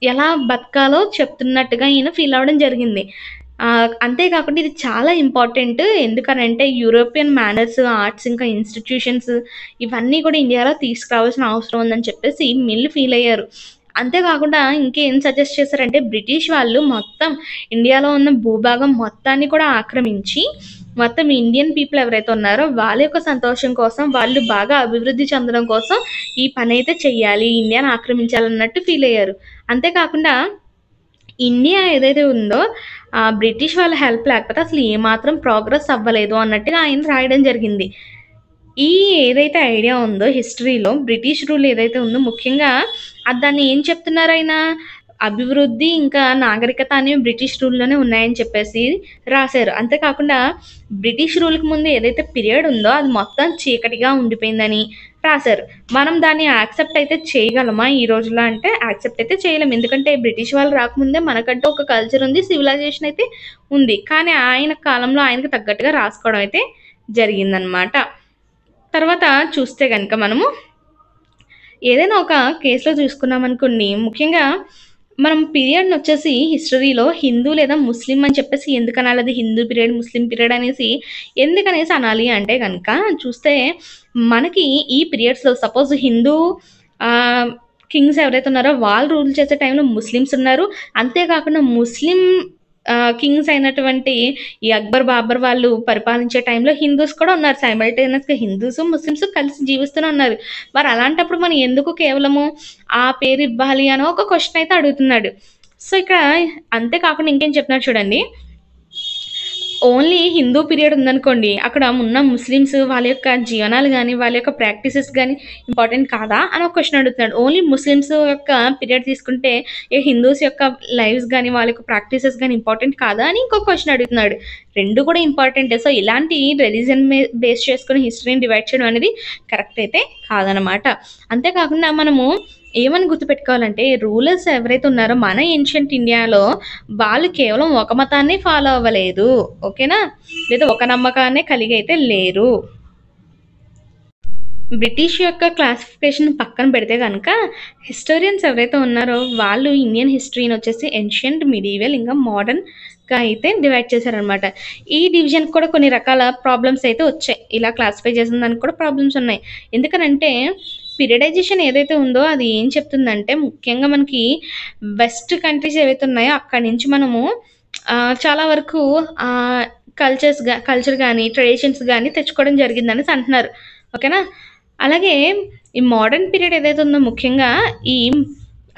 ఎలా బతకాలో చెప్తున్నట్టుగా ఈయన ఫీల్ అవ్వడం జరిగింది. అంతేకాకుండా ఇది చాలా ఇంపార్టెంట్. ఎందుకనంటే యూరోపియన్ మేనర్స్, ఆర్ట్స్, ఇంకా ఇన్స్టిట్యూషన్స్ ఇవన్నీ కూడా ఇండియాలో తీసుకురావాల్సిన అవసరం ఉందని చెప్పేసి మిల్ ఫీల్ అయ్యారు. అంతేకాకుండా ఇంకేం సజెస్ట్ చేశారంటే బ్రిటిష్ వాళ్ళు మొత్తం ఇండియాలో ఉన్న భూభాగం మొత్తాన్ని కూడా ఆక్రమించి మొత్తం ఇండియన్ పీపుల్ ఎవరైతే ఉన్నారో వాళ్ళ యొక్క సంతోషం కోసం, వాళ్ళు బాగా అభివృద్ధి చెందడం కోసం ఈ పని అయితే చెయ్యాలి, ఇండియాని ఆక్రమించాలన్నట్టు ఫీల్ అయ్యారు. అంతేకాకుండా ఇండియా ఏదైతే ఉందో బ్రిటిష్ వాళ్ళ హెల్ప్ లేకపోతే అసలు ఏమాత్రం ప్రోగ్రెస్ అవ్వలేదు అన్నట్టుగా ఆయన రాయడం జరిగింది. ఈ ఏదైతే ఐడియా ఉందో హిస్టరీలో బ్రిటిష్ రూల్ ఏదైతే ఉందో ముఖ్యంగా దాన్ని ఏం చెప్తున్నారు ఆయన, అభివృద్ధి ఇంకా నాగరికత అనేవి బ్రిటిష్ రూల్లోనే ఉన్నాయని చెప్పేసి రాశారు. అంతేకాకుండా బ్రిటిష్ రూల్కి ముందు ఏదైతే పీరియడ్ ఉందో అది మొత్తం చీకటిగా ఉండిపోయిందని రాశారు. మనం దాన్ని యాక్సెప్ట్ అయితే చేయగలమా ఈ రోజుల్లో అంటే యాక్సెప్ట్ అయితే చేయలేము. ఎందుకంటే బ్రిటిష్ వాళ్ళు రాకముందే మనకంటూ ఒక కల్చర్ ఉంది, సివిలైజేషన్ అయితే ఉంది. కానీ ఆయన కాలంలో ఆయనకు తగ్గట్టుగా రాసుకోవడం అయితే జరిగిందనమాట. తర్వాత చూస్తే కనుక మనము ఏదైనా ఒక కేసులో చూసుకున్నాం అనుకోండి, ముఖ్యంగా మనం పీరియడ్ని వచ్చేసి హిస్టరీలో హిందూ లేదా ముస్లిం అని చెప్పేసి ఎందుకు అనాలి, అది హిందూ పీరియడ్ ముస్లిం పీరియడ్ అనేసి ఎందుకనేసి అనాలి అంటే కనుక చూస్తే మనకి ఈ పీరియడ్స్లో సపోజ్ హిందూ కింగ్స్ ఎవరైతే ఉన్నారో వాళ్ళు రూల్ చేసే టైంలో ముస్లిమ్స్ ఉన్నారు. అంతేకాకుండా ముస్లిం కింగ్స్ అయినటువంటి ఈ అక్బర్, బాబర్ వాళ్ళు పరిపాలించే టైంలో హిందూస్ కూడా ఉన్నారు. సైమల్టేనియస్గా హిందూస్, ముస్లిమ్స్ కలిసి జీవిస్తూనే ఉన్నారు. మరి అలాంటప్పుడు మనం ఎందుకు కేవలము ఆ పేరు ఇవ్వాలి అని ఒక క్వశ్చన్ అయితే అడుగుతున్నాడు. సో ఇక్కడ అంతేకాకుండా ఇంకేం చెప్తున్నాడు చూడండి, ఓన్లీ హిందూ పీరియడ్ ఉందనుకోండి, అక్కడ ఉన్న ముస్లిమ్స్ వాళ్ళ యొక్క జీవనాలు కానీ వాళ్ళ యొక్క ప్రాక్టీసెస్ కానీ ఇంపార్టెంట్ కాదా అని ఒక క్వశ్చన్ అడుగుతున్నాడు. ఓన్లీ ముస్లిమ్స్ యొక్క పీరియడ్ తీసుకుంటే ఏ హిందూస్ యొక్క లైఫ్స్ కానీ వాళ్ళ యొక్క ప్రాక్టీసెస్ కానీ ఇంపార్టెంట్ కాదా అని ఇంకొక క్వశ్చన్ అడుగుతున్నాడు. రెండు కూడా ఇంపార్టెంటే. సో ఇలాంటి రిలీజన్ బేస్ చేసుకుని హిస్టరీని డివైడ్ చేయడం అనేది కరెక్ట్ అయితే కాదనమాట. అంతేకాకుండా మనము ఏమని గుర్తుపెట్టుకోవాలంటే రూలర్స్ ఎవరైతే ఉన్నారో మన ఏన్షియంట్ ఇండియాలో వాళ్ళు కేవలం ఒక మతాన్ని ఫాలో అవ్వలేదు, ఓకేనా, లేదా ఒక నమ్మకాన్నే కలిగి అయితే లేరు. బ్రిటిష్ యొక్క క్లాసిఫికేషన్ పక్కన పెడితే కనుక హిస్టోరియన్స్ ఎవరైతే ఉన్నారో వాళ్ళు ఇండియన్ హిస్టరీని వచ్చేసి ఏన్షియంట్, మిడీవల్, ఇంకా మోడర్న్గా అయితే డివైడ్ చేశారనమాట. ఈ డివిజన్ కూడా కొన్ని రకాల ప్రాబ్లమ్స్ అయితే వచ్చాయి. ఇలా క్లాసిఫై చేసిన దానికి కూడా ప్రాబ్లమ్స్ ఉన్నాయి. ఎందుకనంటే పీరియడైజేషన్ ఏదైతే ఉందో అది ఏం చెప్తుందంటే ముఖ్యంగా మనకి వెస్ట్ కంట్రీస్ ఏవైతే ఉన్నాయో అక్కడి నుంచి మనము చాలా వరకు కల్చర్ కానీ ట్రెడిషన్స్ కానీ తెచ్చుకోవడం జరిగిందని అంటున్నారు, ఓకేనా. అలాగే ఈ మోడర్న్ పీరియడ్ ఏదైతే ఉందో ముఖ్యంగా ఈ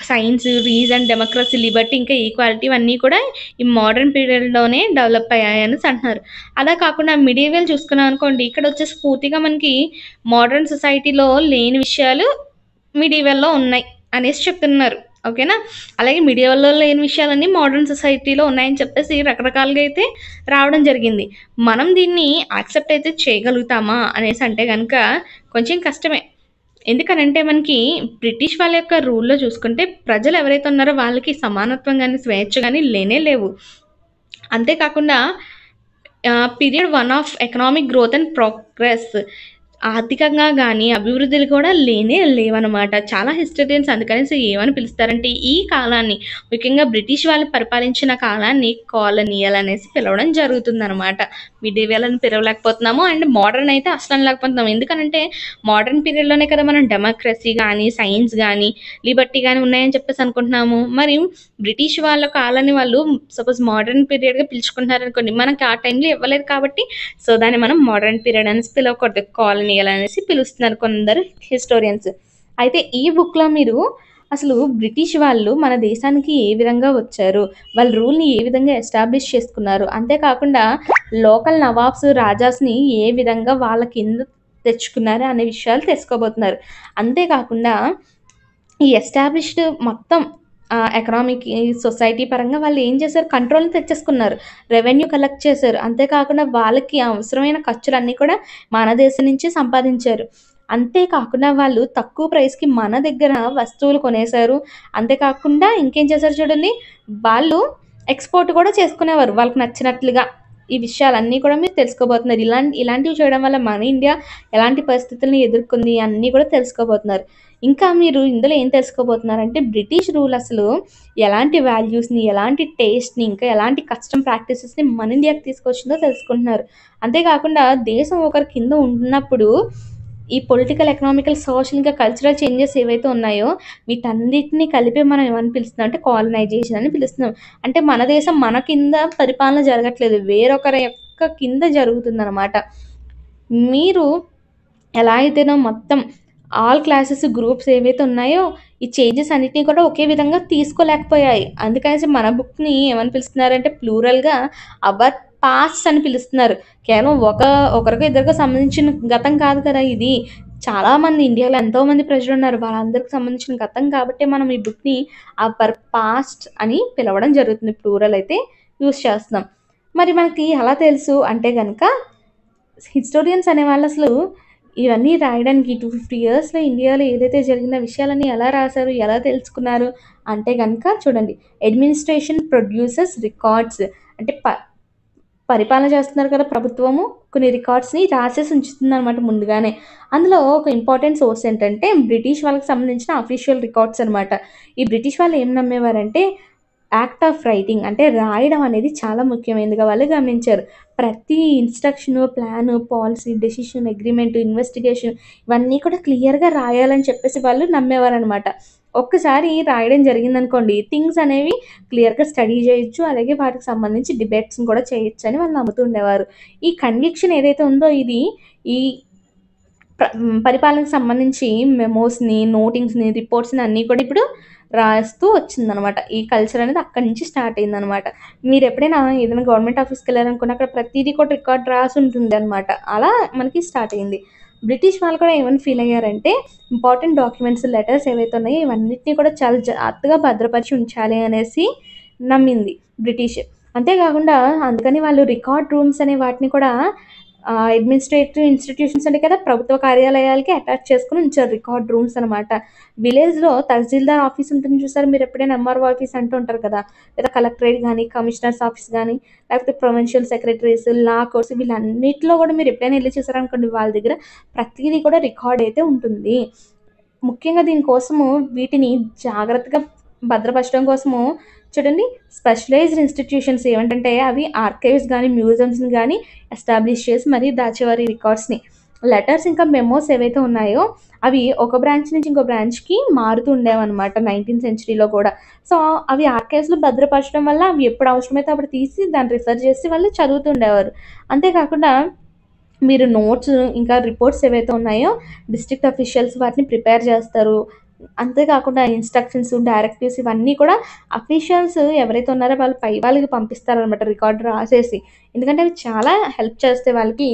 సైన్స్, రీజన్, డెమోక్రసీ, లిబర్టీ, ఇంకా ఈక్వాలిటీ ఇవన్నీ కూడా ఈ మోడర్న్ పీరియడ్లోనే డెవలప్ అయ్యాయని అంటున్నారు. అలా కాకుండా మిడీవల్ చూసుకున్నాం అనుకోండి, ఇక్కడ వచ్చేసి పూర్తిగా మనకి మోడర్న్ సొసైటీలో లేని విషయాలు మిడీవల్లో ఉన్నాయి అనేసి చెప్తున్నారు, ఓకేనా. అలాగే మిడీవల్లో లేని విషయాలన్నీ మోడర్న్ సొసైటీలో ఉన్నాయని చెప్పేసి రకరకాలుగా అయితే రావడం జరిగింది. మనం దీన్ని యాక్సెప్ట్ అయితే చేయగలుగుతామా అనేసి అంటే కనుక కొంచెం కష్టమే. ఎందుకనంటే మనకి బ్రిటిష్ వాళ్ళ యొక్క రూల్లో చూసుకుంటే ప్రజలు ఎవరైతే ఉన్నారో వాళ్ళకి సమానత్వం కానీ స్వేచ్ఛ కానీ లేనే లేవు. అంతేకాకుండా period 1 of economic growth and progress, ఆర్థికంగా కానీ అభివృద్ధులు కూడా లేనే లేవన్నమాట. చాలా హిస్టరియన్స్ అందుకనేసి ఏమని పిలుస్తారంటే ఈ కాలాన్ని, ముఖ్యంగా బ్రిటిష్ వాళ్ళు పరిపాలించిన కాలాన్ని కాలనియల్ అనేసి పిలవడం జరుగుతుందన్నమాట. మిడీవల్ అని పిలవలేకపోతున్నాము అండ్ మోడర్న్ అయితే అసలు లేకపోతున్నాము. ఎందుకనంటే మోడర్న్ పీరియడ్లోనే కదా మనం డెమోక్రసీ కానీ సైన్స్ కానీ లిబర్టీ కానీ ఉన్నాయని చెప్పేసి అనుకుంటున్నాము. మరి బ్రిటిష్ వాళ్ళ కాలాన్ని వాళ్ళు సపోజ్ మోడర్న్ పీరియడ్గా పిలుచుకుంటున్నారు అనుకోండి, మనకి ఆ టైంలో ఇవ్వలేదు కాబట్టి సో దాన్ని మనం మోడర్న్ పీరియడ్ అనేసి పిలవకూడదు, కాలనియల్ అనేసి పిలుస్తున్నారు కొందరు హిస్టోరియన్స్. అయితే ఈ బుక్లో మీరు అసలు బ్రిటిష్ వాళ్ళు మన దేశానికి ఏ విధంగా వచ్చారు? వాళ్ళ రూల్‌ని ఏ విధంగా ఎస్టాబ్లిష్ చేసుకున్నారు? అంతేకాకుండా లోకల్ నవాబ్స్, రాజాస్‌ని ఏ విధంగా వాళ్ళ కింద తెచ్చుకున్నారు అనే విషయాలు తెలుసుకోబోతున్నారు. అంతేకాకుండా ఈ ఎస్టాబ్లిష్డ్ మొత్తం ఎకనామిక్, సొసైటీ పరంగా వాళ్ళు ఏం చేశారు, కంట్రోల్‌ని తెచ్చేసుకున్నారు. రెవెన్యూ కలెక్ట్ చేశారు. అంతేకాకుండా వాళ్ళకి అవసరమైన ఖర్చులన్నీ కూడా మన దేశం నుంచే సంపాదించారు. అంతేకాకుండా వాళ్ళు తక్కువ ప్రైస్‌కి మన దగ్గర వస్తువులు కొనేశారు. అంతేకాకుండా ఇంకేం చేశారు చూడండి, వాళ్ళు ఎక్స్‌పోర్ట్ కూడా చేసుకునేవారు వాళ్ళకి నచ్చినట్లుగా. ఈ విషయాలన్నీ కూడా మీరు తెలుసుకోబోతున్నారు. ఇలాంటివి చేయడం వల్ల మన ఇండియా ఎలాంటి పరిస్థితుల్ని ఎదుర్కొంది అన్నీ కూడా తెలుసుకోబోతున్నారు. ఇంకా మీరు ఇందులో ఏం తెలుసుకోబోతున్నారంటే బ్రిటిష్ రూల్ అసలు ఎలాంటి వాల్యూస్‌ని, ఎలాంటి టేస్ట్‌ని, ఇంకా ఎలాంటి కస్టమ్ ప్రాక్టీసెస్‌ని మన ఇండియాకి తీసుకొచ్చిందో తెలుసుకుంటున్నారు. అంతేకాకుండా దేశం ఒకరి కింద ఉన్నప్పుడు ఈ పొలిటికల్, ఎకనామికల్, సోషల్ ఇంకా కల్చరల్ చేంజెస్ ఏవైతే ఉన్నాయో వీటన్నిటిని కలిపి మనం ఏమని పిలుస్తున్నాం అంటే కాలనైజేషన్ అని పిలుస్తున్నాం. అంటే మన దేశం మన కింద పరిపాలన జరగట్లేదు. వేరొకరి యొక్క కింద జరుగుతుందనమాట. మీరు ఎలా అయితేనో మొత్తం ఆల్ క్లాసెస్, గ్రూప్స్ ఏవైతే ఉన్నాయో, ఈ చేంజెస్ అన్నిటిని కూడా ఒకే విధంగా తీసుకోలేకపోయాయి. అందుకనేసి మన బుక్‌ని ఏమని పిలుస్తున్నారంటే ప్లూరల్‌గా అవర్ పాస్ట్ అని పిలుస్తున్నారు. కేవలం ఒకరికో ఇద్దరికో సంబంధించిన గతం కాదు కదా ఇది. చాలామంది ఇండియాలో ఎంతోమంది ప్రజలున్నారు. వాళ్ళందరికి సంబంధించిన గతం కాబట్టే మనం ఈ బుక్‌ని అవర్ పాస్ట్ అని పిలవడం జరుగుతుంది. ప్లూరల్ అయితే యూజ్ చేస్తున్నాం. మరి మనకి ఎలా తెలుసు అంటే గనక హిస్టోరియన్స్ అనేవాళ్ళు అసలు ఇవన్నీ రాయడానికి 250 ఇయర్స్‌లో ఇండియాలో ఏదైతే జరిగిన విషయాలన్నీ ఎలా రాసారు? ఎలా తెలుసుకున్నారు? అంటే గనక చూడండి. అడ్మినిస్ట్రేషన్ ప్రొడ్యూసెస్ రికార్డ్స్ అంటే పరిపాలన చేస్తున్నారు కదా ప్రభుత్వము. కొన్ని రికార్డ్స్‌ని రాసేసి ఉంచుతుందనమాట ముందుగానే. అందులో ఒక ఇంపార్టెంట్ సోర్స్ ఏంటంటే బ్రిటిష్ వాళ్ళకి సంబంధించిన అఫీషియల్ రికార్డ్స్ అనమాట. ఈ బ్రిటిష్ వాళ్ళు ఏం నమ్మేవారంటే యాక్ట్ ఆఫ్ రైటింగ్ అంటే రాయడం అనేది చాలా ముఖ్యమైనదిగా వాళ్ళు గమనించారు. ప్రతి instruction, plan, policy, decision, agreement, investigation ఇవన్నీ కూడా క్లియర్‌గా రాయాలని చెప్పేసి వాళ్ళు నమ్మేవారనమాట. ఒక్కసారి రాయడం జరిగిందనుకోండి, థింగ్స్ అనేవి క్లియర్‌గా స్టడీ చేయొచ్చు. అలాగే వాటికి సంబంధించి డిబేట్స్‌ని కూడా చేయొచ్చని వాళ్ళు నమ్ముతూ ఉండేవారు. ఈ కన్విక్షన్ ఏదైతే ఉందో ఇది ఈ పరిపాలనకు సంబంధించి మెమోస్‌ని, నోటింగ్స్‌ని, రిపోర్ట్స్‌ని అన్నీ కూడా ఇప్పుడు రాస్తూ వచ్చిందనమాట. ఈ కల్చర్ అనేది అక్కడి నుంచి స్టార్ట్ అయిందనమాట. మీరెప్పుడైనా ఏదైనా గవర్నమెంట్ ఆఫీస్‌కెళ్లారనుకోండి, అక్కడ ప్రతీది కూడా రికార్డ్ రాసుంటుందనమాట. అలా మనకి స్టార్ట్ అయింది. బ్రిటిష్ వాళ్ళు కూడా ఏమని ఫీల్ అయ్యారంటే, ఇంపార్టెంట్ డాక్యుమెంట్స్, లెటర్స్ ఏవైతే ఉన్నాయో ఇవన్నిటిని కూడా చాలా జాగ్రత్తగా భద్రపరిచి ఉంచాలి అనేసి నమ్మింది బ్రిటిష్. అంతేకాకుండా అందుకని వాళ్ళు రికార్డ్ రూమ్స్ అనే వాటిని కూడా అడ్మినిస్ట్రేటివ్ ఇన్‌స్టిట్యూషన్స్ ఉంటాయి కదా! ప్రభుత్వ కార్యాలయాలకి అటాచ్ చేసుకొని ఉంచారు రికార్డ్ రూమ్స్ అనమాట. విలేజ్‌లో తహసీల్దార్ ఆఫీస్ ఉంటుంది చూసారా? మీరెప్పుడైనా ఎంఆర్ఓ ఆఫీస్ అంటూ ఉంటారు కదా! లేదా కలెక్టరేట్ గాని, కమిషనర్స్ ఆఫీస్ గాని, లేకపోతే ప్రొవిన్షియల్ సెక్రటరీస్, లా కోర్ట్స్ వీళ్ళన్నిటిలో కూడా మీరు ఎప్పుడైనా ఎళ్లి చూసారనుకోండి వాళ్ళ దగ్గర ప్రతీది కూడా రికార్డ్ అయితే ఉంటుంది. ముఖ్యంగా దీనికోసము వీటిని జాగ్రత్తగా భద్రపరచడం కోసము చూడండి స్పెషలైజ్డ్ ఇన్‌స్టిట్యూషన్స్ ఏమిటంటే అవి ఆర్కైవ్స్ గాని, మ్యూజియంస్‌ని గాని ఎస్టాబ్లిష్ చేసి మరీ దాచేవారు ఈ రికార్డ్స్‌ని. లెటర్స్ ఇంకా మెమోస్ ఏవైతే ఉన్నాయో అవి ఒక బ్రాంచ్ నుంచి ఇంకో బ్రాంచ్‌కి మారుతూ ఉండేవన్నమాట 19థ్ సెంచరీలో కూడా. సో, అవి ఆర్కైవ్స్‌లో భద్రపరచడం వల్ల అవి ఎప్పుడు అవసరమైతే అప్పుడు తీసి దాన్ని రిఫర్ చేసి వాళ్ళు చదువుతూ ఉండేవారు. అంతేకాకుండా మీరు నోట్స్ ఇంకా రిపోర్ట్స్ ఏవైతే ఉన్నాయో డిస్ట్రిక్ట్ అఫీషియల్స్ వాటిని ప్రిపేర్ చేస్తారు. అంతేకాకుండా ఇన్‌స్ట్రక్షన్స్, డైరెక్టివ్స్ ఇవన్నీ కూడా అఫీషియల్స్ ఎవరైతే ఉన్నారో వాళ్ళు పై వాళ్ళకి పంపిస్తారనమాట రికార్డ్ రాసేసి. ఎందుకంటే అవి చాలా హెల్ప్ చేస్తాయి వాళ్ళకి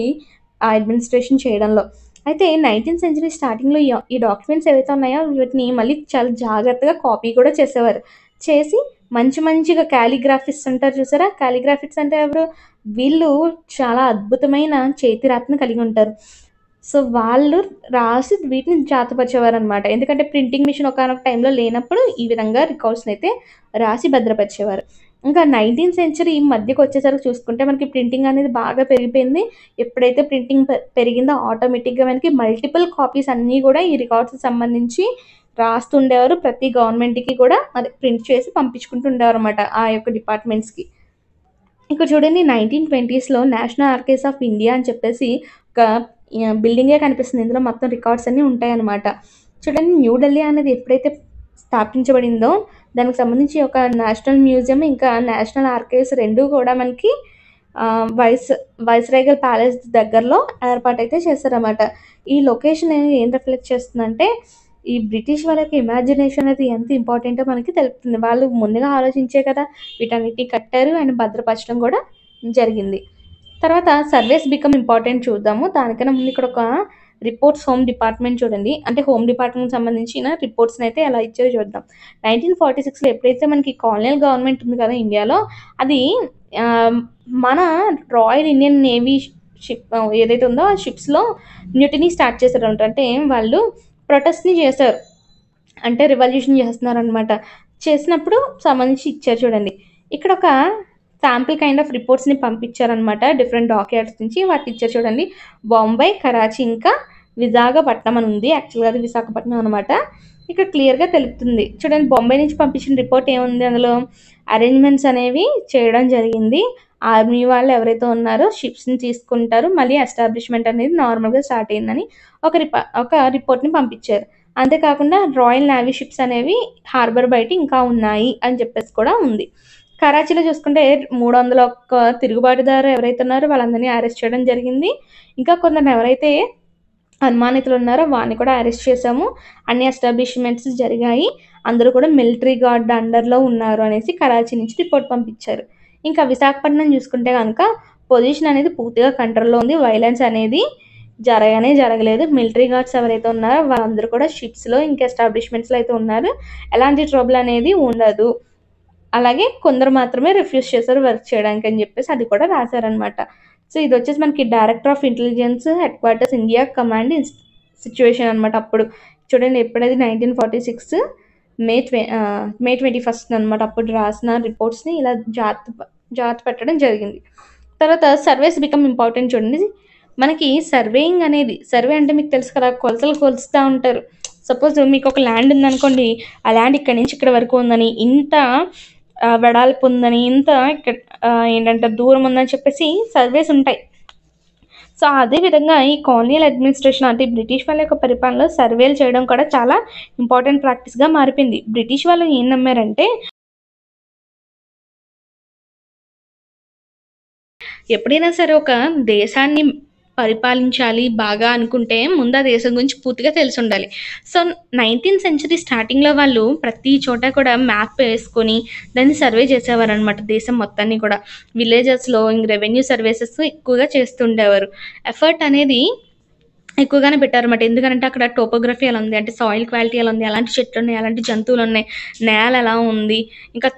ఆ అడ్మినిస్ట్రేషన్ చేయడంలో. అయితే 19థ్ సెంచరీ స్టార్టింగ్‌లో ఈ డాక్యుమెంట్స్ ఏవైతే ఉన్నాయో వీటిని మళ్ళీ చాలా జాగ్రత్తగా కాపీ కూడా చేసేవారు. చేసి మంచిగా కాలిగ్రాఫిస్ట్స్ అంటారు చూసారా? కాలిగ్రాఫిస్ట్స్ అంటే ఎవరు? వీళ్ళు చాలా అద్భుతమైన చేతిరాతను కలిగి ఉంటారు. సో, వాళ్ళు రాసి వీటిని జాతపరిచేవారనమాట. ఎందుకంటే ప్రింటింగ్ మిషన్ ఒకానొక టైంలో లేనప్పుడు ఈ విధంగా రికార్డ్స్‌నైతే రాసి భద్రపరిచేవారు. ఇంకా 19థ్ సెంచరీ మధ్యకొచ్చేసరికి చూసుకుంటే మనకి ప్రింటింగ్ అనేది బాగా పెరిగిపోయింది. ఎప్పుడైతే ప్రింటింగ్ పెరిగిందో ఆటోమేటిక్‌గా మనకి మల్టిపుల్ కాపీస్ అన్నీ గూడా ఈ రికార్డ్స్‌కి సంబంధించి రాస్తుండేవారు. ప్రతి గవర్నమెంట్‌కి కూడా అదే ప్రింట్ చేసి పంపించుకుంటూ ఉండేవారనమాట ఆ యొక్క డిపార్ట్‌మెంట్స్‌కి. ఇక్కడ చూడండి 1920స్‌లో నేషనల్ ఆర్కైవ్స్ ఆఫ్ ఇండియా అని చెప్పేసి ఒక బిల్డింగే కనిపిస్తుంది. ఇందులో మొత్తం రికార్డ్స్ అన్నీ ఉంటాయన్నమాట. చూడండి న్యూ ఢిల్లీ అనేది ఎప్పుడైతే స్థాపించబడిందో దానికి సంబంధించి ఒక నేషనల్ మ్యూజియం, ఇంకా నేషనల్ ఆర్కైవ్స్ 2 కూడా మనకి వైస్‌రేగల్ ప్యాలెస్ దగ్గరలో ఏర్పాటైతే చేశారన్నమాట. ఈ లొకేషన్ ఏం రిఫ్లెక్ట్ చేస్తుందంటే ఈ బ్రిటిష్ వాళ్ళకి ఇమాజినేషన్ అనేది ఎంత ఇంపార్టెంటో మనకి తెలుపుతుంది. వాళ్ళు ముందుగా ఆలోచించే కదా వీటన్నిటిని కట్టారు అండ్ భద్రపరచడం కూడా జరిగింది. తర్వాత సర్వేస్ బికమ్ ఇంపార్టెంట్ చూద్దాము. దానికన్నా ముందు ఇక్కడ ఒక రిపోర్ట్స్ హోమ్ డిపార్ట్మెంట్ చూడండి. అంటే హోమ్ డిపార్ట్మెంట్‌కి సంబంధించిన రిపోర్ట్స్‌నైతే ఎలా ఇచ్చారో చూద్దాం. 1946లో ఎప్పుడైతే మనకి కాలనియల్ గవర్నమెంట్ ఉంది కదా ఇండియాలో, అది ఆహ్, మన రాయల్ ఇండియన్ నేవీ షిప్ ఏదైతే ఉందో ఆ షిప్స్‌లో మ్యూటినీ స్టార్ట్ చేశారంట. అంటే వాళ్ళు ప్రొటెస్ట్‌ని చేశారు. అంటే రివల్యూషన్ చేస్తున్నారనమాట. చేసినప్పుడు సంబంధించి ఇచ్చారు చూడండి. ఇక్కడ ఒక శాంపుల్ కైండ్ ఆఫ్ రిపోర్ట్స్‌ని పంపించారనమాట. డిఫరెంట్ డాక్‌యార్డ్స్ నుంచి వాటిని ఇచ్చారు చూడండి. బొంబాయి, కరాచీ ఇంకా విశాఖపట్నం అని ఉంది. యాక్చువల్‌గా అది విశాఖపట్నం అనమాట. ఇక్కడ క్లియర్‌గా తెలుపుతుంది. చూడండి బొంబాయి నుంచి పంపించిన రిపోర్ట్ ఏముంది అందులో అరేంజ్‌మెంట్స్ అనేవి చేయడం జరిగింది. ఆర్మీ వాళ్ళు ఎవరైతే ఉన్నారో షిప్స్‌ని తీసుకుంటారు. మళ్ళీ ఎస్టాబ్లిష్‌మెంట్ అనేది నార్మల్‌గా స్టార్ట్ అయిందని ఒక రిపోర్ట్‌ని పంపించారు. అంతే కాకుండా రాయల్ నేవీ షిప్స్ అనేవి హార్బర్ బయట ఇంకా ఉన్నాయి అని చెప్పేసి కూడా ఉంది. కరాచీలో చూసుకుంటే 301 తిరుగుబాటుదారు ఎవరైతే ఉన్నారో వాళ్ళందరినీ అరెస్ట్ చేయడం జరిగింది. ఇంకా కొందరిని ఎవరైతే అనుమానితులు ఉన్నారో వారిని కూడా అరెస్ట్ చేశాము. అన్ని ఎస్టాబ్లిష్మెంట్స్ జరిగాయి. అందరూ కూడా మిలిటరీ గార్డ్ అండర్‌లో ఉన్నారు అనేసి కరాచీ నుంచి రిపోర్ట్ పంపించారు. ఇంకా విశాఖపట్నం చూసుకుంటే గనక పొజిషన్ అనేది పూర్తిగా కంట్రోల్‌లో ఉంది. వైలెన్స్ అనేది జరగలేదు. మిలిటరీ గార్డ్స్ ఎవరైతే ఉన్నారో వాళ్ళందరూ కూడా షిప్స్‌లో ఇంకా ఎస్టాబ్లిష్మెంట్స్‌లో అయితే ఉన్నారు. ఎలాంటి ట్రబుల్ అనేది ఉండదు. అలాగే కొందరు మాత్రమే రిఫ్యూజ్ చేశారు వర్క్ చేయడానికి అని చెప్పేసి అది కూడా రాశారనమాట. సో ఇదొచ్చేసి మనకి director of intelligence head quarters India command situation అనమాట అప్పుడు. చూడండి ఎప్పుడది 1946 మే 21 అనమాట. అప్పుడు రాసిన రిపోర్ట్స్‌ని ఇలా జాగ్రత్త పెట్టడం జరిగింది. తర్వాత సర్వేస్ బికమ్ ఇంపార్టెంట్ చూడండి. మనకి సర్వే అంటే మీకు తెలుసు కదా కొలతలు కొలుస్తా ఉంటారు. సపోజ్ మీకు ఒక ల్యాండ్ ఉందనుకోండి. ఆ ల్యాండ్ ఇక్కడి నుంచి ఇక్కడ వరకు ఉందని, ఇంత వెడల్పు ఉందని, ఇంత ఇక్కడ ఏంటంటే దూరం ఉందని చెప్పేసి సర్వేస్ ఉంటాయి. సో అదే విధంగా ఈ కాలనియల్ అడ్మినిస్ట్రేషన్ అంటే బ్రిటిష్ వాళ్ళ యొక్క పరిపాలనలో సర్వేలు చేయడం కూడా చాలా ఇంపార్టెంట్ ప్రాక్టీస్‌గా మారిపోయింది. బ్రిటిష్ వాళ్ళు ఏం నమ్మారంటే ఎప్పుడైనా సరే ఒక దేశాన్ని పరిపాలించాలి బాగా అనుకుంటే ముందు ఆ దేశం గురించి పూర్తిగా తెలిసుండాలి. సో 19th సెంచరీ స్టార్టింగ్‌లో వాళ్ళు ప్రతి చోట కూడా మ్యాప్ వేసుకొని దాన్ని సర్వే చేసేవారనమాట దేశం మొత్తాన్ని కూడా. విలేజెస్‌లో రెవెన్యూ సర్వీసెస్ ఎక్కువగా చేస్తుండేవారు. ఎఫర్ట్ అనేది ఎక్కువగానే పెట్టారన్నమాట. ఎందుకనంటే అక్కడ టోపోగ్రఫీ ఎలా ఉంది, అంటే సాయిల్ క్వాలిటీ ఎలా ఉంది, ఎలాంటి చెట్లున్నాయి, ఎలాంటి జంతువులున్నాయి, నేల ఎలా ఉంది, ఇంకా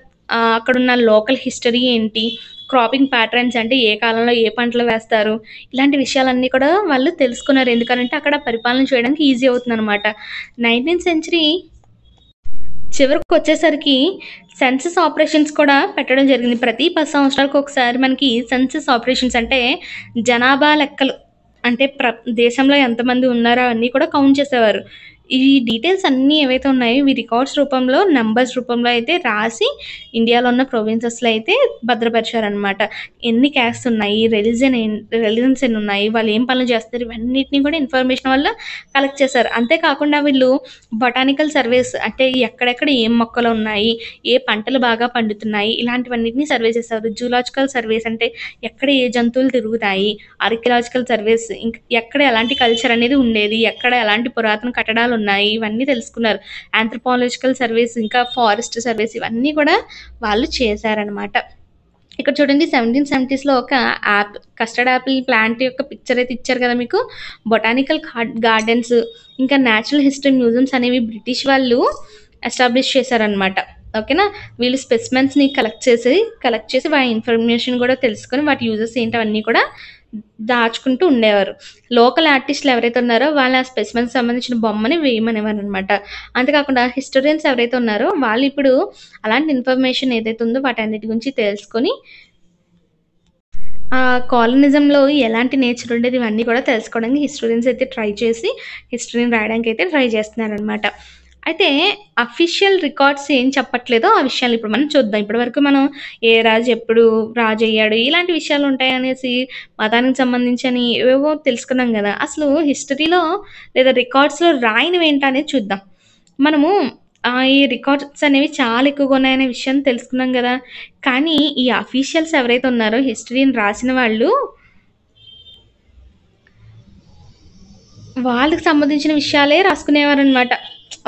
అక్కడున్న లోకల్ హిస్టరీ ఏంటి, క్రాపింగ్ ప్యాటర్న్స్ అంటే ఏ కాలంలో ఏ పంటలు వేస్తారు, ఇలాంటి విషయాలన్నీ కూడా వాళ్ళు తెలుసుకున్నారు. ఎందుకనంటే అక్కడ పరిపాలన చేయడానికి ఈజీ అవుతుందనమాట. 19th సెంచరీ చివరికొచ్చేసరికి సెన్సస్ ఆపరేషన్స్ కూడా పెట్టడం జరిగింది. ప్రతి 10 సంవత్సరాలకు ఒకసారి మనకి సెన్సస్ ఆపరేషన్స్ అంటే జనాభా లెక్కలు. అంటే దేశంలో ఎంతమంది ఉన్నారో అవన్నీ కూడా కౌంట్ చేసేవారు. ఈ డీటెయిల్స్ అన్నీ ఏవైతే ఉన్నాయో ఇవి రికార్డ్స్ రూపంలో, నంబర్స్ రూపంలో అయితే రాసి ఇండియాలో ఉన్న ప్రొవిన్సెస్‌లో అయితే భద్రపరిచారనమాట. ఎన్ని క్యాస్ట్స్ ఉన్నాయి, రిలిజన్స్ ఎన్నున్నాయి, వాళ్ళు ఏం పనులు చేస్తారు, ఇవన్నిటిని కూడా ఇన్ఫర్మేషన్ వల్ల కలెక్ట్ చేశారు. అంతే కాకుండా వీళ్ళు బొటానికల్ సర్వేస్ అంటే ఎక్కడెక్కడ ఏం మొక్కలున్నాయి, ఏ పంటలు బాగా పండుతున్నాయి, ఇలాంటివన్నిటిని సర్వే చేశారు. జూలాజికల్ సర్వేస్ అంటే ఎక్కడ ఏ జంతువులు తిరుగుతాయి, ఆర్కియలాజికల్ సర్వేస్ ఎక్కడ ఎలాంటి కల్చర్ అనేది ఉండేది, ఎక్కడ ఎలాంటి పురాతన కట్టడాలున్నాయి, ఇవన్నీ తెలుసుకున్నారు. ఆంథ్రోపాలజికల్ సర్వేస్, ఇంకా ఫారెస్ట్ సర్వేస్ ఇవన్నీ కూడా వాళ్ళు చేశారనమాట. ఇక్కడ చూడండి 1770స్‌లో ఒక కస్టర్డ్ యాపిల్ ప్లాంట్ యొక్క పిక్చర్ అయితే ఇచ్చారు కదా మీకు. బొటానికల్ గార్డెన్స్, ఇంకా నేచురల్ హిస్టరీ మ్యూజియమ్స్ అనేవి బ్రిటిష్ వాళ్ళు ఎస్టాబ్లిష్ చేశారనమాట. ఓకేనా. వీళ్ళు స్పెసిమెన్స్‌ని కలెక్ట్ చేసి వాటి ఇన్ఫర్మేషన్ కూడా తెలుసుకొని వాటి యూజెస్ ఏంటి అవన్నీ కూడా దాచుకుంటూ ఉండేవారు. లోకల్ ఆర్టిస్టులు ఎవరైతే ఉన్నారో వాళ్ళు ఆ స్పెసిమెన్స్‌కి సంబంధించిన బొమ్మని వేయమనేవారనమాట. అంతేకాకుండా హిస్టోరియన్స్ ఎవరైతే ఉన్నారో వాళ్ళు ఇప్పుడు అలాంటి ఇన్ఫర్మేషన్ ఏదైతే ఉందో వాటన్నిటి గురించి తెలుసుకొని కాలనిజంలో ఎలాంటి నేచర్ ఉండేది ఇవన్నీ కూడా తెలుసుకోవడానికి హిస్టోరియన్స్ అయితే హిస్టరీని రాయడానికి అయితే ట్రై చేస్తున్నారనమాట. అయితే అఫీషియల్ రికార్డ్స్ ఏం చెప్పట్లేదో ఆ విషయాలు ఇప్పుడు మనం చూద్దాం. ఇప్పటివరకు మనం ఏ రాజు ఎప్పుడు రాజయ్యాడు ఇలాంటి విషయాలు ఉంటాయనేసి మతానికి సంబంధించని ఏవేవో తెలుసుకున్నాం గదా! అసలు హిస్టరీలో లేదా రికార్డ్స్‌లో రాయనివేంటనేది చూద్దాం. మనము ఈ రికార్డ్స్ అనేవి చాలా ఎక్కువగా ఉన్నాయనే విషయం తెలుసుకున్నాం గదా! కానీ ఈ అఫీషియల్స్ ఎవరైతే ఉన్నారో హిస్టరీని రాసిన వాళ్ళు, వాళ్ళకి సంబంధించిన విషయాలే రాసుకునేవారనమాట.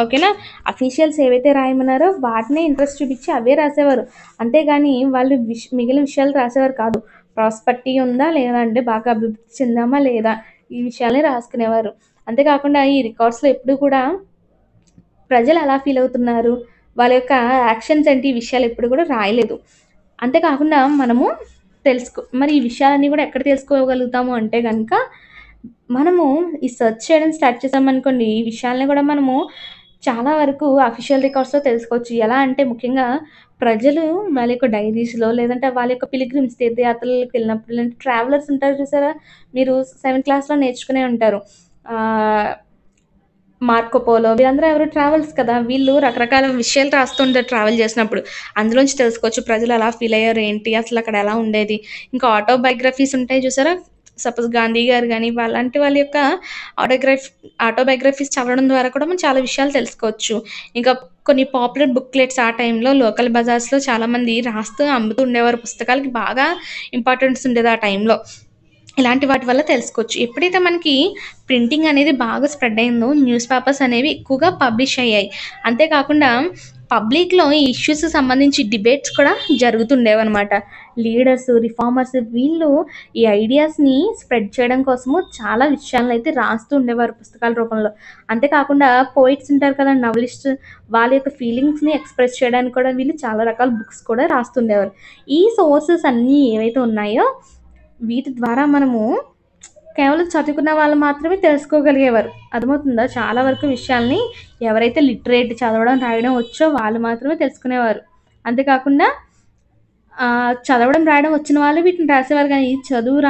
ఓకేనా. అఫీషియల్స్ ఏవైతే రాయమన్నారో వాటినే ఇంట్రెస్ట్ చూపించి అవే రాసేవారు. అంతేగాని వాళ్ళు మిగిలిన విషయాలు రాసేవారు కాదు. ప్రాస్పర్టీ ఉందా లేదా, అంటే బాగా అభివృద్ధి చెందామా లేదా, ఈ విషయాలే రాసుకునేవారు. అంతేకాకుండా ఈ రికార్డ్స్లో ఎప్పుడు కూడా ప్రజలు ఎలా ఫీల్ అవుతున్నారు, వాళ్ళ యొక్క యాక్షన్స్ ఏంటి, ఈ విషయాలు ఎప్పుడు కూడా రాయలేదు. అంతేకాకుండా మనము మరి ఈ విషయాలన్నీ కూడా ఎక్కడ తెలుసుకోగలుగుతాము అంటే కనుక, మనము ఈ సెర్చ్ చేయడం స్టార్ట్ చేసామనుకోండి, ఈ విషయాల్ని కూడా మనము చాలా వరకు అఫీషియల్ రికార్డ్స్‌లో తెలుసుకోవచ్చు. ఎలా అంటే ముఖ్యంగా ప్రజలు వాళ్ళ యొక్క డైరీస్‌లో, లేదంటే వాళ్ళ యొక్క పిల్గ్రిమ్స్ తీర్థయాత్రలకు వెళ్ళినప్పుడు, లేదంటే ట్రావెలర్స్ ఉంటారు చూసారా? మీరు సెవెంత్ క్లాస్‌లో నేర్చుకునే ఉంటారు. ఆహ్, మార్కో పోలో వీళ్ళందరూ ఎవరు ట్రావెల్స్ కదా! వీళ్ళు రకరకాల విషయాలు రాస్తుంటారు ట్రావెల్ చేసినప్పుడు. అందులోంచి తెలుసుకోవచ్చు ప్రజలు ఎలా ఫీల్ అయ్యారు ఏంటి, అసలు అక్కడ ఎలా ఉండేది. ఇంకా ఆటోబయోగ్రఫీస్ ఉంటాయి చూసారా? సపోజ్ గాంధీ గారు గాని, వాళ్ళంటి వాళ్ళ యొక్క ఆటోగ్రఫ్ ఆటోబయోగ్రఫీస్ చదవడం ద్వారా కూడా మనం చాలా విషయాలు తెలుసుకోవచ్చు. ఇంకా కొన్ని పాపులర్ బుక్లెట్స్ ఆ టైంలో లోకల్ బజార్స్‌లో చాలామంది రాస్తూ అమ్ముతూ ఉండేవారు. పుస్తకాలకి బాగా ఇంపార్టెన్స్ ఉండేది ఆ టైంలో. ఇలాంటి వాటి వల్ల తెలుసుకోవచ్చు. ఎప్పుడైతే మనకి ప్రింటింగ్ అనేది బాగా స్ప్రెడ్ అయిందో, న్యూస్ పేపర్స్ అనేవి ఎక్కువగా పబ్లిష్ అయ్యాయి. అంతేకాకుండా పబ్లిక్‌లో ఈ ఇష్యూస్‌కి సంబంధించి డిబేట్స్ కూడా జరుగుతుండేవనమాట. లీడర్స్, రిఫార్మర్స్ వీళ్ళు ఈ ఐడియాస్‌ని స్ప్రెడ్ చేయడం కోసము చాలా విషయాలనైతే రాస్తూ ఉండేవారు పుస్తకాల రూపంలో. అంతేకాకుండా పోయిట్స్ ఉంటారు కదా! నవలిస్ట్, వాళ్ళ యొక్క ఫీలింగ్స్‌ని ఎక్స్‌ప్రెస్ చేయడానికి కూడా వీళ్ళు చాలా రకాల బుక్స్ కూడా రాస్తుండేవారు. ఈ సోర్సెస్ అన్నీ ఏవైతే ఉన్నాయో వీటి ద్వారా మనము కేవలం చదువుకున్న వాళ్ళు మాత్రమే తెలుసుకోగలిగేవారు. అర్థమవుతుందా? చాలా వరకు విషయాల్ని ఎవరైతే లిటరేట్ చదవడం, రాయడం వచ్చో వాళ్ళు మాత్రమే తెలుసుకునేవారు. అంతేకాకుండా చదవడం, రాయడం వచ్చిన వాళ్ళు వీటిని రాసేవారు గానీ, చదువు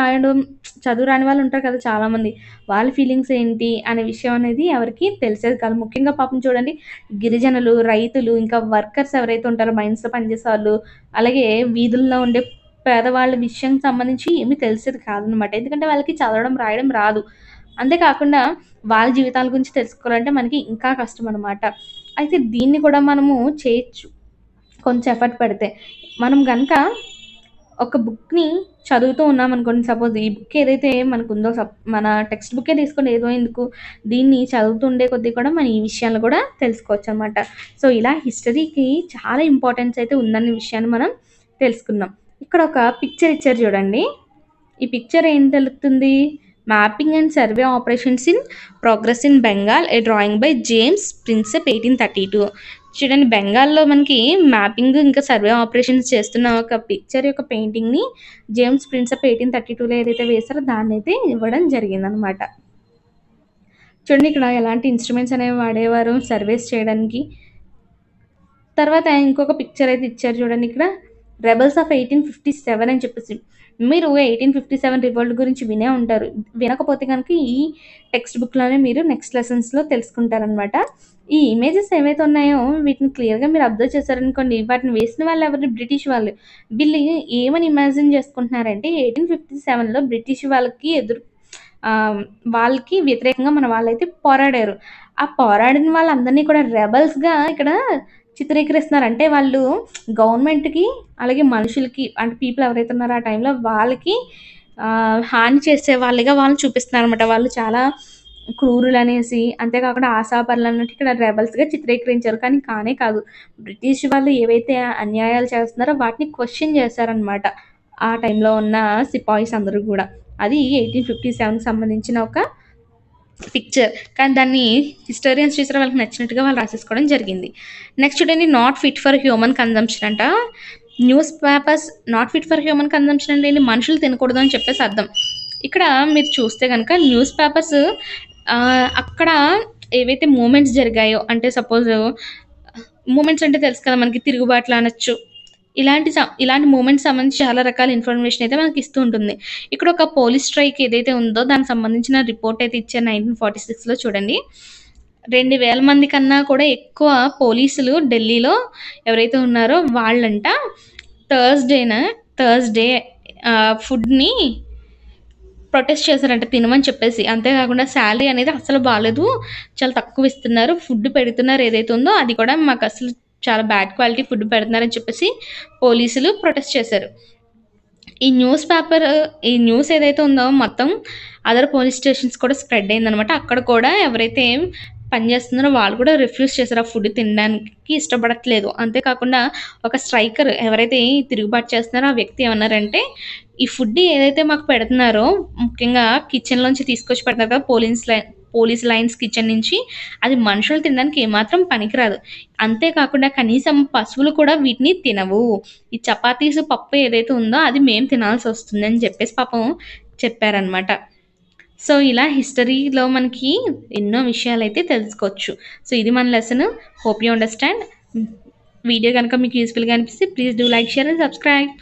రాని వాళ్ళు ఉంటారు కదా చాలామంది. వాళ్ళ ఫీలింగ్స్ ఏంటి అనే విషయం అనేది ఎవరికీ తెలిసేది కాదు. ముఖ్యంగా పాపం చూడండి, గిరిజనులు, రైతులు, ఇంకా వర్కర్స్ ఎవరైతే ఉంటారో మైన్స్‌లో పనిచేసేవాళ్ళు, అలాగే వీధుల్లో ఉండే పేదవాళ్ళ విషయానికి సంబంధించి ఏమీ తెలిసేది కాదనమాట. ఎందుకంటే వాళ్ళకి చదవడం, రాయడం రాదు. అంతేకాకుండా వాళ్ళ జీవితాల గురించి తెలుసుకోవాలంటే మనకి ఇంకా కష్టమనమాట. అయితే దీన్ని కూడా మనము చేయొచ్చు కొంచెం ఎఫర్ట్ పెడితే. మనం గనక ఒక బుక్‌ని చదువుతూ ఉన్నామనుకోండి, సపోజ్ ఈ బుక్ ఏదైతే మనకుందో మన టెక్స్ట్ బుక్కే తీసుకోండి, ఏదో ఎందుకు, దీన్ని చదువుతుండే కొద్దీ కూడా మనం ఈ విషయాలు కూడా తెలుసుకోవచ్చనమాట. సో, ఇలా హిస్టరీకి చాలా ఇంపార్టెన్స్ అయితే ఉందన్న విషయాన్ని మనం తెలుసుకుందాం. ఇక్కడ ఒక పిక్చర్ ఇచ్చారు చూడండి. ఈ పిక్చర్ ఏం తెలుపుతుంది? Mapping and survey operations in progress in Bengal, A drawing by James Prinsep 1832. చూడండి, బెంగాల్‌లో మనకి మ్యాపింగ్ ఇంకా సర్వే ఆపరేషన్స్ చేస్తున్న ఒక పిక్చర్ యొక్క పెయింటింగ్‌ని జేమ్స్ ప్రిన్సెప్ 1832లో ఏదైతే వేశారో దాన్నైతే ఇవ్వడం జరిగిందనమాట. చూడండి ఇక్కడ ఎలాంటి ఇన్‌స్ట్రుమెంట్స్ అనేవి వాడేవారు సర్వేస్ చేయడానికి. తర్వాత ఇంకొక పిక్చర్ అయితే ఇచ్చారు చూడండి ఇక్కడ. 'రెబెల్స్ ఆఫ్ 1857' అని చెప్పేసి. మీరు 1857 రివోల్ట్ గురించి వినే ఉంటారు. వినకపోతే గనుక ఈ టెక్స్ట్ బుక్‌లోనే మీరు నెక్స్ట్ లెసన్స్‌లో తెలుసుకుంటారనమాట. ఈ ఇమేజెస్ ఏవైతే ఉన్నాయో వీటిని క్లియర్‌గా మీరు అబ్జర్వ్ చేశారనుకోండి, వాటిని వేసిన వాళ్ళు ఎవరు? బ్రిటిష్ వాళ్ళు. వీళ్ళు ఏమని ఇమాజిన్ చేసుకుంటున్నారంటే 1857లో బ్రిటిష్ ఆహ్, వాళ్ళకి వ్యతిరేకంగా మన వాళ్ళైతే పోరాడారు. ఆ పోరాడిన వాళ్ళందరినీ కూడా రెబెల్స్‌గా ఇక్కడ చిత్రీకరిస్తున్నారు. అంటే వాళ్ళు గవర్నమెంట్‌కి, అలాగే మనుషులకి, అంటే పీపుల్ ఎవరైతే ఉన్నారో ఆ టైంలో వాళ్ళకి హాని చేసే వాళ్ళుగా వాళ్ళని చూపిస్తున్నారనమాట. వాళ్ళు చాలా క్రూరులనేసి, అంతేకాకుండా ఆశాపరులన్నట్టు ఇక్కడ రెబెల్స్‌గా చిత్రీకరించారు. కానీ కానే కాదు. బ్రిటిష్ వాళ్ళు ఏవైతే అన్యాయాలు చేస్తున్నారో వాటిని క్వెషన్ చేశారనమాట. ఆ టైంలో ఉన్న సిపాయిస్ అందరూ గూడా. అది 1857కి సంబంధించిన ఒక పిక్చర్. కానీ దాన్ని హిస్టోరియన్స్ చూసారా, వాళ్ళకి నచ్చినట్టుగా వాళ్ళు రాసేసుకోవడం జరిగింది. నెక్స్ట్ చూడండి, not fit for human consumption అంట. Newspapers not fit for human consumption అంటే ఏంటి? మనుషులు తినకూడదు అని చెప్పేసి అర్థం. ఇక్కడ మీరు చూస్తే గనక న్యూస్ పేపర్స్ అక్కడ ఏవైతే మూవ్‌మెంట్స్ జరిగాయో, అంటే సపోజ్ మూవ్‌మెంట్స్ అంటే తెలుసు కదా మనకి, తిరుగుబాట్లు అనొచ్చు. ఇలాంటి మూవ్‌మెంట్స్ సంబంధించి చాలా రకాల ఇన్ఫర్మేషన్ అయితే మనకి ఇస్తూ ఉంటుంది. ఇక్కడ ఒక పోలీస్ స్ట్రైక్ ఏదైతే ఉందో దానికి సంబంధించిన రిపోర్ట్ అయితే ఇచ్చారు 1946లో చూడండి. 2000 మంది కన్నా కూడా ఎక్కువ పోలీసులు ఢిల్లీలో ఎవరైతే ఉన్నారో వాళ్ళంట థర్స్‌డేన థర్స్‌డే ఫుడ్‌ని ప్రొటెస్ట్ చేశారంట తినమని చెప్పేసి. అంతేకాకుండా సాలరీ అనేది అస్సలు బాలేదు. చాలా తక్కువ ఇస్తున్నారు. ఫుడ్ పెడుతున్నారు ఏదైతే ఉందో అది కూడా మాకసలు చాలా బ్యాడ్ క్వాలిటీ ఫుడ్ పెడుతున్నారని చెప్పేసి పోలీసులు ప్రొటెస్ట్ చేశారు. ఈ న్యూస్ ఏదైతే ఉందో మొత్తం అదర్ పోలీస్ స్టేషన్స్ కూడా స్ప్రెడ్ అయిందనమాట. అక్కడ కూడా ఎవరైతే పనిచేస్తున్నారో వాళ్ళు కూడా రిఫ్యూజ్ చేశారు. ఆ ఫుడ్ తినడానికి ఇష్టపడట్లేదు. అంతేకాకుండా ఒక స్ట్రైకర్ ఎవరైతే తిరుగుబాటు చేస్తున్నారో ఆ వ్యక్తి ఏమన్నారంటే, "ఈ ఫుడ్ ఏదైతే మాకు పెడుతున్నారో ముఖ్యంగా కిచెన్‌లోంచి తీసుకొచ్చి పెడతారు కదా! పోలీస్ లైన్స్ కిచెన్ నుంచి అది మనుషులు తినడానికి ఏమాత్రం పనికిరాదు. అంతేకాకుండా కనీసం పశువులు కూడా వీటిని తినవు. ఈ చపాతీసు, పప్పు ఏదైతే ఉందో అది మేము తినాల్సొస్తుంది" అని చెప్పేసి పాపం చెప్పారనమాట. సో, ఇలా హిస్టరీలో మనకి ఎన్నో విషయాలైతే తెలుసుకోవచ్చు. సో, ఇది మన lesson. Hope you understand. Video గనుక మీకు యూజ్‌ఫుల్‌గా అనిపిస్తే please do like, share and subscribe.